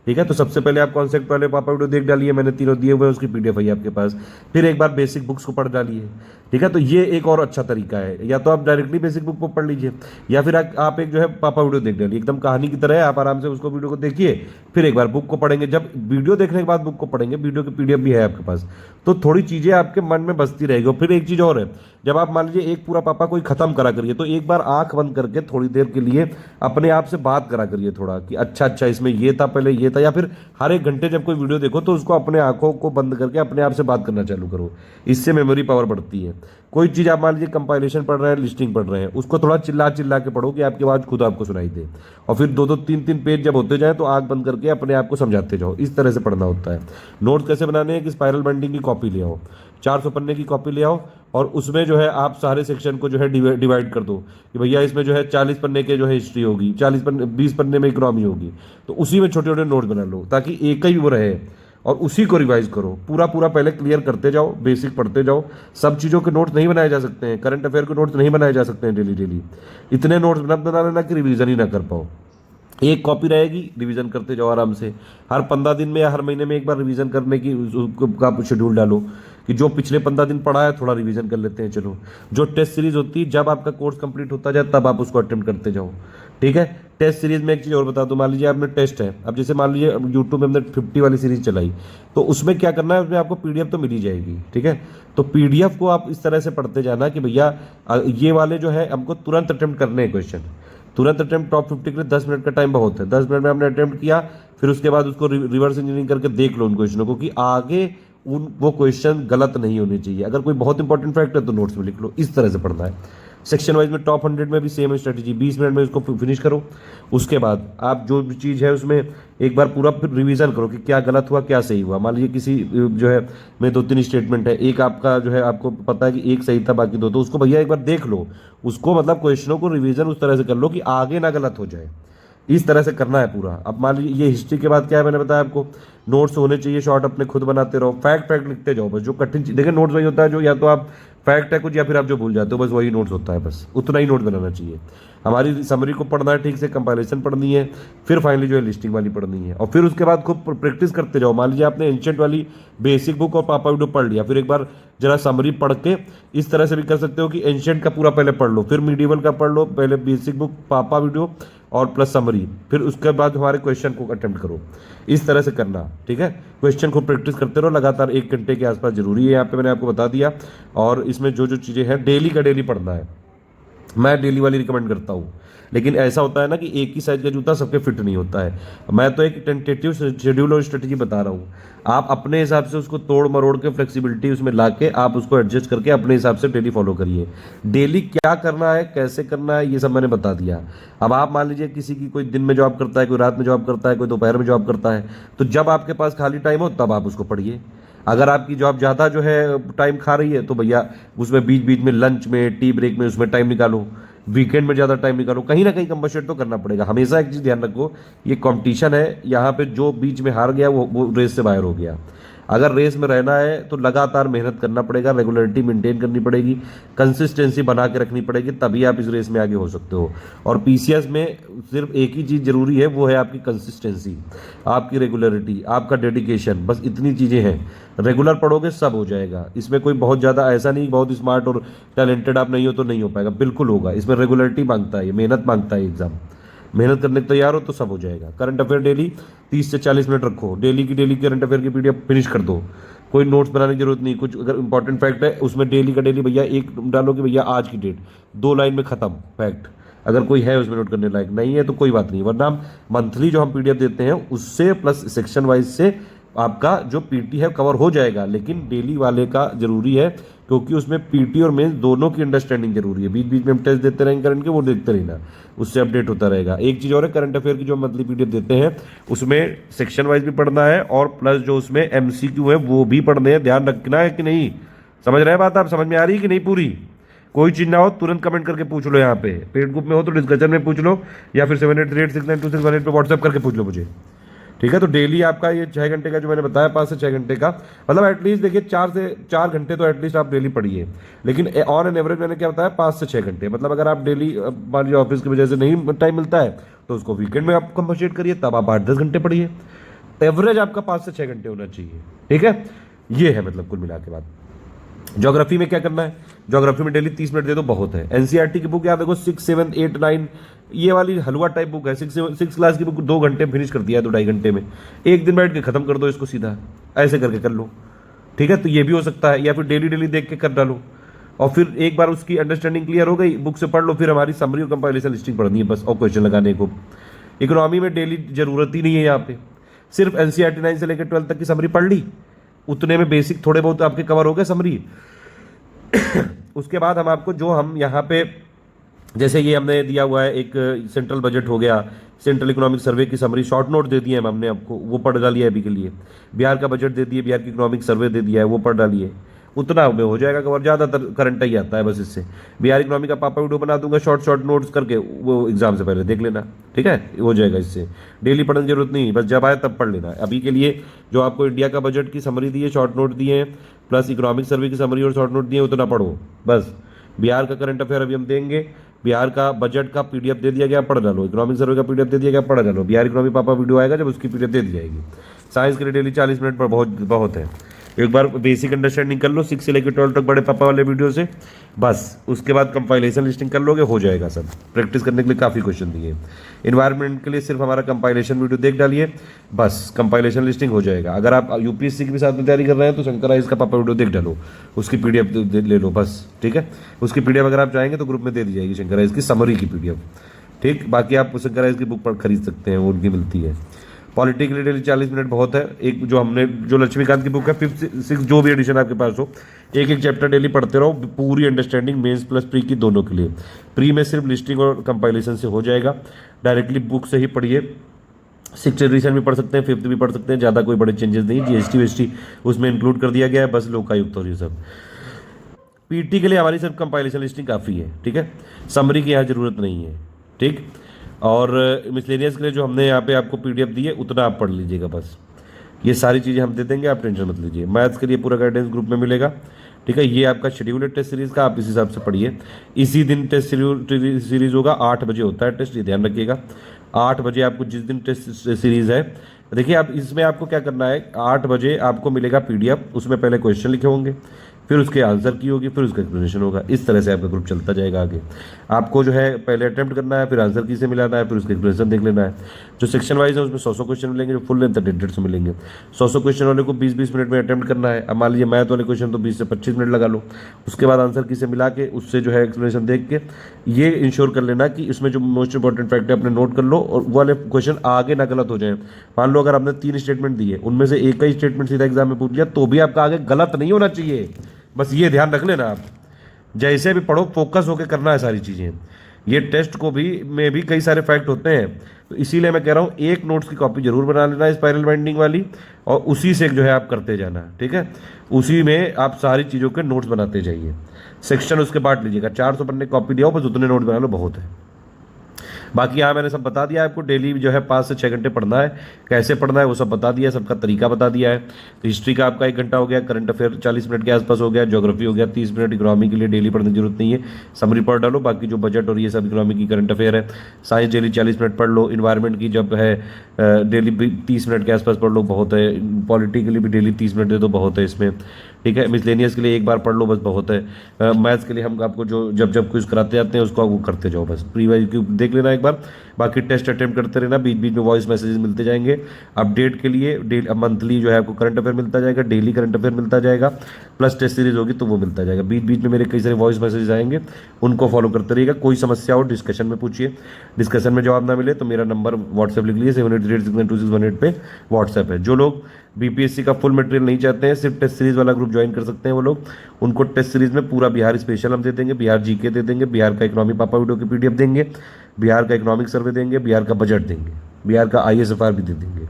ठीक है, तो सबसे पहले आप कॉन्सेप्ट वाले पापा वीडियो देख डालिए, मैंने तीनों दिए हुए हैं, उसकी पीडीएफ है आपके पास। फिर एक बार बेसिक बुक्स को पढ़ डालिए। ठीक है, तो ये एक और अच्छा तरीका है। या तो आप डायरेक्टली बेसिक बुक को पढ़ लीजिए, या फिर आप एक जो है पापा वीडियो देख डालिए, एकदम कहानी की तरह है। आप आराम से उसको वीडियो को देखिए, फिर एक बार बुक को पढ़ेंगे। जब वीडियो देखने के बाद बुक को पढ़ेंगे, वीडियो की पीडीएफ भी है आपके पास, तो थोड़ी चीज़ें आपके मन में बसती रहेगी। और फिर एक चीज़ और है, जब आप मान लीजिए एक पूरा पापा कोई खत्म करा करिए, तो एक बार आंख बंद करके थोड़ी देर के लिए अपने आप से बात करा करिए थोड़ा, कि अच्छा अच्छा इसमें ये था, पहले ये था। या फिर हर एक घंटे जब कोई वीडियो देखो तो उसको अपने आंखों को बंद करके अपने आप से बात करना चालू करो, इससे मेमोरी पावर बढ़ती है। कोई चीज़ आप मान लीजिए कंपाइलेशन पढ़ रहे हैं, लिस्टिंग पढ़ रहे हैं, उसको थोड़ा चिल्ला चिल्ला के पढ़ो कि आपकी आवाज़ खुद आपको सुनाई दे। और फिर 2-2 3-3 पेज जब होते जाए तो आंख बंद करके अपने आप को समझाते जाओ। इस तरह से पढ़ना होता है। नोट्स कैसे बनाने हैं कि स्पाइरल बाइंडिंग की कॉपी ले आओ, 400 पन्ने की कॉपी ले आओ, और उसमें जो है आप सारे सेक्शन को जो है डिवाइड कर दो कि भैया इसमें जो है 40 पन्ने के जो है हिस्ट्री होगी, 20 पन्ने में इकोनॉमी होगी, तो उसी में छोटे छोटे नोट्स बना लो ताकि एक ही वो रहे, और उसी को रिवाइज करो। पूरा पहले क्लियर करते जाओ, बेसिक पढ़ते जाओ। सब चीज़ों के नोट्स नहीं बनाए जा सकते हैं, करंट अफेयर के नोट्स नहीं बनाए जा सकते हैं डेली डेली। इतने नोट्स बना लेना कि रिवीजन ही ना कर पाओ। एक कॉपी रहेगी, रिवीजन करते जाओ आराम से। हर 15 दिन में या हर महीने में एक बार रिवीजन करने की का शेड्यूल डालो कि जो पिछले 15 दिन पढ़ा है थोड़ा रिवीजन कर लेते हैं। चलो, जो टेस्ट सीरीज होती है, जब आपका कोर्स कंप्लीट होता जाए तब आप उसको अटेम्प्ट करते जाओ। ठीक है, टेस्ट सीरीज में एक चीज़ और बता दूं, मान लीजिए आपने टेस्ट है, अब जैसे मान लीजिए यूट्यूब में हमने 50 वाली सीरीज चलाई, तो उसमें क्या करना है, उसमें आपको पीडीएफ तो मिल ही जाएगी। ठीक है, तो पीडीएफ को आप इस तरह से पढ़ते जाना कि भैया ये वाले जो है हमको तुरंत अटेम्प्ट करने हैं क्वेश्चन, तुरंत अटेम्प्ट। टॉप 50 के लिए 10 मिनट का टाइम बहुत है, 10 मिनट में आपने अटेम्प्ट किया, फिर उसके बाद उसको रिवर्स इंजीनियरिंग करके देख लो उन क्वेश्चनों को कि आगे वो क्वेश्चन गलत नहीं होने चाहिए। अगर कोई बहुत इंपॉर्टेंट फैक्ट है तो नोट्स में लिख लो। इस तरह से पढ़ना है। सेक्शन वाइज में टॉप 100 में भी सेम स्ट्रेटजी, 20 मिनट में इसको फिनिश करो। उसके बाद आप जो भी चीज़ है उसमें एक बार पूरा रिवीजन करो कि क्या गलत हुआ क्या सही हुआ। मान लीजिए किसी जो है में 2-3 स्टेटमेंट है, एक आपका जो है आपको पता है कि एक सही था बाकी दो, तो उसको भैया एक बार देख लो, उसको मतलब क्वेश्चनों को रिवीजन उस तरह से कर लो कि आगे ना गलत हो जाए। इस तरह से करना है पूरा। अब मान लीजिए ये हिस्ट्री के बाद क्या है, मैंने बताया आपको नोट्स होने चाहिए, शॉर्ट अपने खुद बनाते रहो, फैक्ट लिखते जाओ बस। जो कठिन चीज देखिए नोट्स वही होता है जो या तो आप फैक्ट है कुछ या फिर आप जो भूल जाते हो, बस वही नोट्स होता है, बस उतना ही नोट बनाना चाहिए। हमारी समरी को पढ़ना है ठीक से, कंपाइलेशन पढ़नी है, फिर फाइनली जो है लिस्टिंग वाली पढ़नी है, और फिर उसके बाद खूब प्रैक्टिस करते जाओ। मान लीजिए आपने एंशिएंट वाली बेसिक बुक और पापा वीडियो पढ़ लिया, फिर एक बार जरा समरी पढ़ के इस तरह से भी कर सकते हो कि एंशिएंट का पूरा पहले पढ़ लो, फिर मीडिवल का पढ़ लो, पहले बेसिक बुक पापा वीडियो और प्लस समरी, फिर उसके बाद हमारे क्वेश्चन को अटेम्प्ट करो। इस तरह से करना, ठीक है। क्वेश्चन को प्रैक्टिस करते रहो लगातार, 1 घंटे के आसपास जरूरी है, यहाँ पे मैंने आपको बता दिया। और इसमें जो जो चीज़ें हैं डेली का डेली पढ़ना है, मैं डेली वाली रिकमेंड करता हूँ। लेकिन ऐसा होता है ना कि एक ही साइज का जूता सबके फिट नहीं होता है। मैं तो एक टेंटेटिव शेड्यूल और स्ट्रेटजी बता रहा हूँ, आप अपने हिसाब से उसको तोड़ मरोड़ के फ्लेक्सिबिलिटी उसमें ला के आप उसको एडजस्ट करके अपने हिसाब से डेली फॉलो करिए। डेली क्या करना है कैसे करना है ये सब मैंने बता दिया। अब आप मान लीजिए किसी की कोई दिन में जॉब करता है, कोई रात में जॉब करता है, कोई दोपहर में जॉब करता है, तो जब आपके पास खाली टाइम हो तब आप उसको पढ़िए। अगर आपकी जॉब ज़्यादा जो है टाइम खा रही है तो भैया उसमें बीच बीच में लंच में, टी ब्रेक में उसमें टाइम निकालो, वीकेंड में ज़्यादा टाइम निकालो, कहीं ना कहीं कंपनसेट तो करना पड़ेगा। हमेशा एक चीज़ ध्यान रखो, ये कंपटीशन है, यहाँ पे जो बीच में हार गया वो रेस से बाहर हो गया। अगर रेस में रहना है तो लगातार मेहनत करना पड़ेगा, रेगुलरिटी मेंटेन करनी पड़ेगी, कंसिस्टेंसी बना के रखनी पड़ेगी, तभी आप इस रेस में आगे हो सकते हो। और पीसीएस में सिर्फ एक ही चीज़ जरूरी है, वो है आपकी कंसिस्टेंसी, आपकी रेगुलरिटी, आपका डेडिकेशन, बस इतनी चीज़ें हैं। रेगुलर पढ़ोगे सब हो जाएगा। इसमें कोई बहुत ज़्यादा ऐसा नहीं बहुत स्मार्ट और टैलेंटेड आप नहीं हो तो नहीं हो पाएगा, बिल्कुल होगा। इसमें रेगुलरिटी मांगता है, मेहनत मांगता है एग्जाम। मेहनत करने को तैयार हो तो सब हो जाएगा। करंट अफेयर डेली 30 से 40 मिनट रखो, डेली की डेली करंट अफेयर की पीडीएफ फिनिश कर दो। कोई नोट्स बनाने की जरूरत नहीं, कुछ अगर इंपॉर्टेंट फैक्ट है उसमें डेली का डेली भैया एक डालो कि भैया आज की डेट, 2 लाइन में खत्म फैक्ट। अगर कोई है उसमें नोट करने लायक, नहीं है तो कोई बात नहीं, वरना मंथली जो हम पीडीएफ देते हैं उससे प्लस सेक्शन वाइज से आपका जो पीटी है कवर हो जाएगा। लेकिन डेली वाले का जरूरी है क्योंकि उसमें पीटी और मेंस दोनों की अंडरस्टैंडिंग जरूरी है। बीच बीच में हम टेस्ट देते रहेंगे करंट के, वो देखते रहना, उससे अपडेट होता रहेगा। एक चीज़ और है, करंट अफेयर की जो मंथली पीडीएफ देते हैं उसमें सेक्शन वाइज भी पढ़ना है और प्लस जो उसमें एमसीक्यू है वो भी पढ़ने हैं। ध्यान रखना है कि नहीं, समझ रहे हैं बात, आप समझ में आ रही है कि नहीं पूरी? कोई चीज़ ना हो तुरंत कमेंट करके पूछ लो, यहाँ पे पेड ग्रुप में हो तो डिस्कशन में पूछ लो, या फिर 7838692618 पे व्हाट्सएप करके पूछ लो मुझे, ठीक है। तो डेली आपका ये 6 घंटे का जो मैंने बताया 5 से 6 घंटे का, मतलब एटलीस्ट देखिए 4 से 4 घंटे तो एटलीस्ट आप डेली पढ़िए। लेकिन ऑन एन एवरेज मैंने क्या बताया 5 से 6 घंटे, मतलब अगर आप डेली मान लीजिए ऑफिस की वजह से नहीं टाइम मिलता है तो उसको वीकेंड में आप कंपनसेट करिए, तब आप 8-10 घंटे पढ़िए। एवरेज आपका 5 से 6 घंटे होना चाहिए, ठीक है। ये है मतलब कुल मिला के बात। ज्योग्राफी में क्या करना है, ज्योग्राफी में डेली 30 मिनट दे दो, बहुत है। एनसीईआरटी की बुक याद देखो 6, 7, 8, 9 ये वाली हलवा टाइप बुक है। 6 क्लास की बुक 2 घंटे फिनिश कर दिया है, 2-2.5 घंटे में, एक दिन बैठ के खत्म कर दो इसको सीधा, ऐसे करके कर लो, ठीक है। तो ये भी हो सकता है, या फिर डेली डेली देख के कर डालो, और फिर एक बार उसकी अंडरस्टैंडिंग क्लियर हो गई बुक से पढ़ लो, फिर हमारी समरी और कंपाइलेशन लिस्टिंग पढ़नी है बस, और क्वेश्चन लगाने को। इकोनॉमी में डेली जरूरत ही नहीं है, यहाँ पे सिर्फ एनसीईआरटी 9 से लेकर 12 तक की समरी पढ़ ली, उतने में बेसिक थोड़े बहुत आपके कवर हो गए समरी। उसके बाद हम आपको जो हम यहाँ पे जैसे ये हमने दिया हुआ है, एक सेंट्रल बजट हो गया, सेंट्रल इकोनॉमिक सर्वे की समरी शॉर्ट नोट दे दिए हैं हमने आपको, वो पढ़ डालिए अभी के लिए। बिहार का बजट दे दिए, बिहार की इकोनॉमिक सर्वे दे दिया है, वो पढ़ डालिए, उतना में हो जाएगा कवर। ज़्यादातर करंट ही आता है बस इससे। बिहार इकोनॉमी का पापा वीडियो बना दूंगा शॉर्ट नोट्स करके, वो एग्जाम से पहले देख लेना, ठीक है, हो जाएगा इससे। डेली पढ़ने की जरूरत नहीं, बस जब आए तब पढ़ लेना। अभी के लिए जो आपको इंडिया का बजट की समरी दी है, शॉर्ट नोट दिए हैं, प्लस इकोनॉमिक सर्वे की समरी और शॉर्ट नोट दिए, उतना पढ़ो बस। बिहार का करंट अफेयर अभी हम देंगे, बिहार का बजट का पीडीएफ दे दिया गया, पढ़ डालो। इकोनॉमिक सर्वे का पीडीएफ दे दिया गया, पढ़ डालो। बिहार इकोनॉमी पापा वीडियो आएगा जब उसकी पीडीएफ दे दी जाएगी। साइंस के लिए डेली 40 मिनट पर बहुत है। एक बार बेसिक अंडरस्टैंडिंग कर लो 6 से लेकर 12 तक बड़े पापा वाले वीडियो से, बस उसके बाद कंपाइलेशन लिस्टिंग कर लोगे, हो जाएगा सब। प्रैक्टिस करने के लिए काफ़ी क्वेश्चन दिए। इन्वायरमेंट के लिए सिर्फ हमारा कंपाइलेशन वीडियो देख डालिए, बस कंपाइलेशन लिस्टिंग हो जाएगा। अगर आप यूपीएससी की भी साथ में तैयारी कर रहे हैं तो शंकर राइज का पापा वीडियो देख डालो, उसकी पीडीएफ ले लो बस, ठीक है। उसकी पीडीएफ अगर आप चाहेंगे तो ग्रुप में दे दी जाएगी, शंकर राइज की समरी की पीडीएफ, ठीक। बाकी आप शंकर राइज की बुक खरीद सकते हैं, वो उनकी मिलती है। पॉलिटी के लिए डेली 40 मिनट बहुत है। एक जो हमने जो लक्ष्मीकांत की बुक है 5th 6th जो भी एडिशन आपके पास हो, एक एक चैप्टर डेली पढ़ते रहो, पूरी अंडरस्टैंडिंग मेंस प्लस प्री की दोनों के लिए। प्री में सिर्फ लिस्टिंग और कंपाइलेशन से हो जाएगा, डायरेक्टली बुक से ही पढ़िए। 6th एडिशन भी पढ़ सकते हैं, 5th भी पढ़ सकते हैं, ज़्यादा कोई बड़े चेंजेस नहीं। जीएसटी वेएसटी उसमें इंक्लूड कर दिया गया है, बस लोकायुक्त और ये सब। पीटी के लिए हमारी सिर्फ कंपाइलेशन लिस्टिंग काफ़ी है, ठीक है, समरी की यहाँ ज़रूरत नहीं है, ठीक। और मिसलेनियस के लिए जो हमने यहाँ पे आपको पीडीएफ दी है उतना आप पढ़ लीजिएगा बस, ये सारी चीज़ें हम दे देंगे, आप टेंशन मत लीजिए। मैथ्स के लिए पूरा गाइडेंस ग्रुप में मिलेगा, ठीक है। ये आपका शेड्यूल है टेस्ट सीरीज़ का, आप इस हिसाब से पढ़िए। इसी दिन टेस्ट सीरीज़ होगा, 8 बजे होता है टेस्ट, ये ध्यान रखिएगा। 8 बजे आपको जिस दिन टेस्ट सीरीज़ है, देखिए आप इसमें आपको क्या करना है, 8 बजे आपको मिलेगा पीडीएफ, उसमें पहले क्वेश्चन लिखे होंगे, फिर उसके आंसर की होगी, फिर उसका एक्सप्लेनेशन होगा। इस तरह से आपका ग्रुप चलता जाएगा आगे। आपको जो है पहले अटेम्प्ट करना है, फिर आंसर की से मिलाना है, फिर उसका एक्सप्लेनेशन देख लेना है। जो सेक्शन वाइज है उसमें 100 क्वेश्चन मिलेंगे, जो फुल लेंथ 150 मिलेंगे। 100 क्वेश्चन वाले को 20-20 मिनट में अटेम्प्ट करना है। अब मान लीजिए मैथ वाले क्वेश्चन तो 20 से 25 मिनट लगा लो, उसके बाद आंसर की से मिला के उससे जो है एक्सप्लेनेशन देख के ये इंश्योर कर लेना कि इसमें जो मोस्ट इंपॉर्टेंट फैक्ट है अपने नोट कर लो, और वो वाले क्वेश्चन आगे ना गलत हो जाए। मान लो अगर आपने 3 स्टेटमेंट दिए, उनमें से एक ही स्टेटमेंट सीधा एग्जाम में पूछ लिया, तो भी आपका आगे गलत नहीं होना चाहिए, बस ये ध्यान रख लेना। आप जैसे भी पढ़ो फोकस होकर करना है सारी चीज़ें। ये टेस्ट को भी में भी कई सारे फैक्ट होते हैं, तो इसीलिए मैं कह रहा हूँ एक नोट्स की कॉपी जरूर बना लेना स्पाइरल बाइंडिंग वाली, और उसी से जो है आप करते जाना, ठीक है। उसी में आप सारी चीज़ों के नोट्स बनाते जाइए, सेक्शन उसके बांट लीजिएगा। 400 पन्ने कॉपी दिया हो, बस उतने नोट बना लो, बहुत है। बाकी यहाँ मैंने सब बता दिया आपको, डेली जो है 5 से 6 घंटे पढ़ना है, कैसे पढ़ना है वो सब बता दिया है, सबका तरीका बता दिया है। तो हिस्ट्री का आपका 1 घंटा हो गया, करंट अफेयर 40 मिनट के आसपास हो गया, ज्योग्राफी हो गया 30 मिनट, इकोनॉमी के लिए डेली पढ़ने की जरूरत नहीं है, समरी पढ़ डालो। बाकी जो बजट और ये सब इकोनॉमी की करंट अफेयर है, साइंस डेली 40 मिनट पढ़ लो, इन्वायरमेंट की जब है डेली 30 मिनट के आसपास पढ़ लो, बहुत है। पॉलिटी के लिए भी डेली 30 मिनट दे दो, बहुत है इसमें, ठीक है। मिसलेनियस के लिए एक बार पढ़ लो, बस बहुत है। मैथ्स के लिए हम आपको जो जब क्विज कराते जाते हैं उसको वो करते जाओ, बस प्री वाइज देख लेना एक बार। बाकी टेस्ट अटेम्प्ट करते रहना, बीच बीच में वॉइस मैसेजेस मिलते जाएंगे। अपडेट के लिए मंथली जो है आपको करंट अफेयर मिलता जाएगा, डेली करंट अफेयर मिलता जाएगा, प्लस टेस्ट सीरीज होगी तो वो मिलता जाएगा। बीच बीच में मेरे कई सारे वॉइस मैसेजेस आएंगे, उनको फॉलो करते रहिएगा। कोई समस्या हो डिस्कशन में पूछिए, डिस्कशन में जवाब ना मिले तो मेरा नंबर व्हाट्सएप लिख लीजिए, 7838692618 पे व्हाट्सएप है। जो लोग बीपीएससी का फुल मटेरियल नहीं चाहते हैं, सिर्फ टेस्ट सीरीज वाला ग्रुप ज्वाइन कर सकते हैं वो लोग। उनको टेस्ट सीरीज में पूरा बिहार स्पेशल हम दे देंगे, बिहार जीके दे देंगे, बिहार का इकोनॉमी पापा वीडियो की पीडीएफ देंगे, बिहार का इकोनॉमिक सर्वे देंगे, बिहार का बजट देंगे, बिहार का ISFR भी दे देंगे,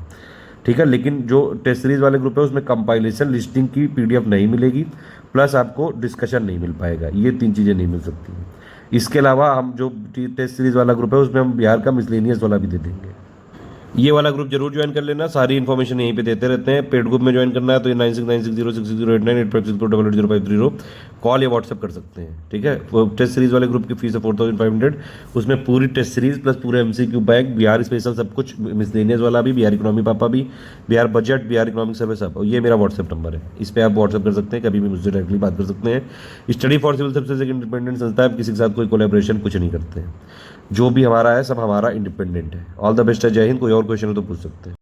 ठीक है। लेकिन जो टेस्ट सीरीज वाले ग्रुप है उसमें कंपाइलेशन लिस्टिंग की पीडीएफ नहीं मिलेगी, प्लस आपको डिस्कशन नहीं मिल पाएगा, ये 3 चीज़ें नहीं मिल सकती हैं। इसके अलावा हम जो टेस्ट सीरीज वाला ग्रुप है उसमें हम बिहार का मिसलेनियस वाला भी दे देंगे। ये वाला ग्रुप जरूर ज्वाइन कर लेना, सारी इन्फॉर्मेशन यहीं पे देते रहते हैं। पेड ग्रुप में ज्वाइन करना है तो ये 96960660898564880530 कॉल या व्हाट्सएप कर सकते हैं, ठीक है। टेस्ट सीरीज वाले ग्रुप की फीस है 4500, उसमें पूरी टेस्ट सीरीज प्लस पूरे MCQ बैग, बिहार स्पेशल सब कुछ, मिसलेनियस वाला भी, बिहार इकोनॉमी पापा भी, Bihar budget, Bihar economic survey सब। और ये मेरा व्हाट्सएप नंबर है, इस पर आप व्हाट्सएप कर सकते हैं, कभी भी मुझसे डायरेक्टली बात कर सकते हैं। स्टडी फॉर सिविल सर्विसेज एक इंडिपेंडेंट संस्था है, किसी के साथ कोई कोलैबोरेशन कुछ नहीं करते हैं। जो भी हमारा है सब हमारा इंडिपेंडेंट है। ऑल द बेस्ट है, जय हिंद। कोई और क्वेश्चन हो तो पूछ सकते हैं।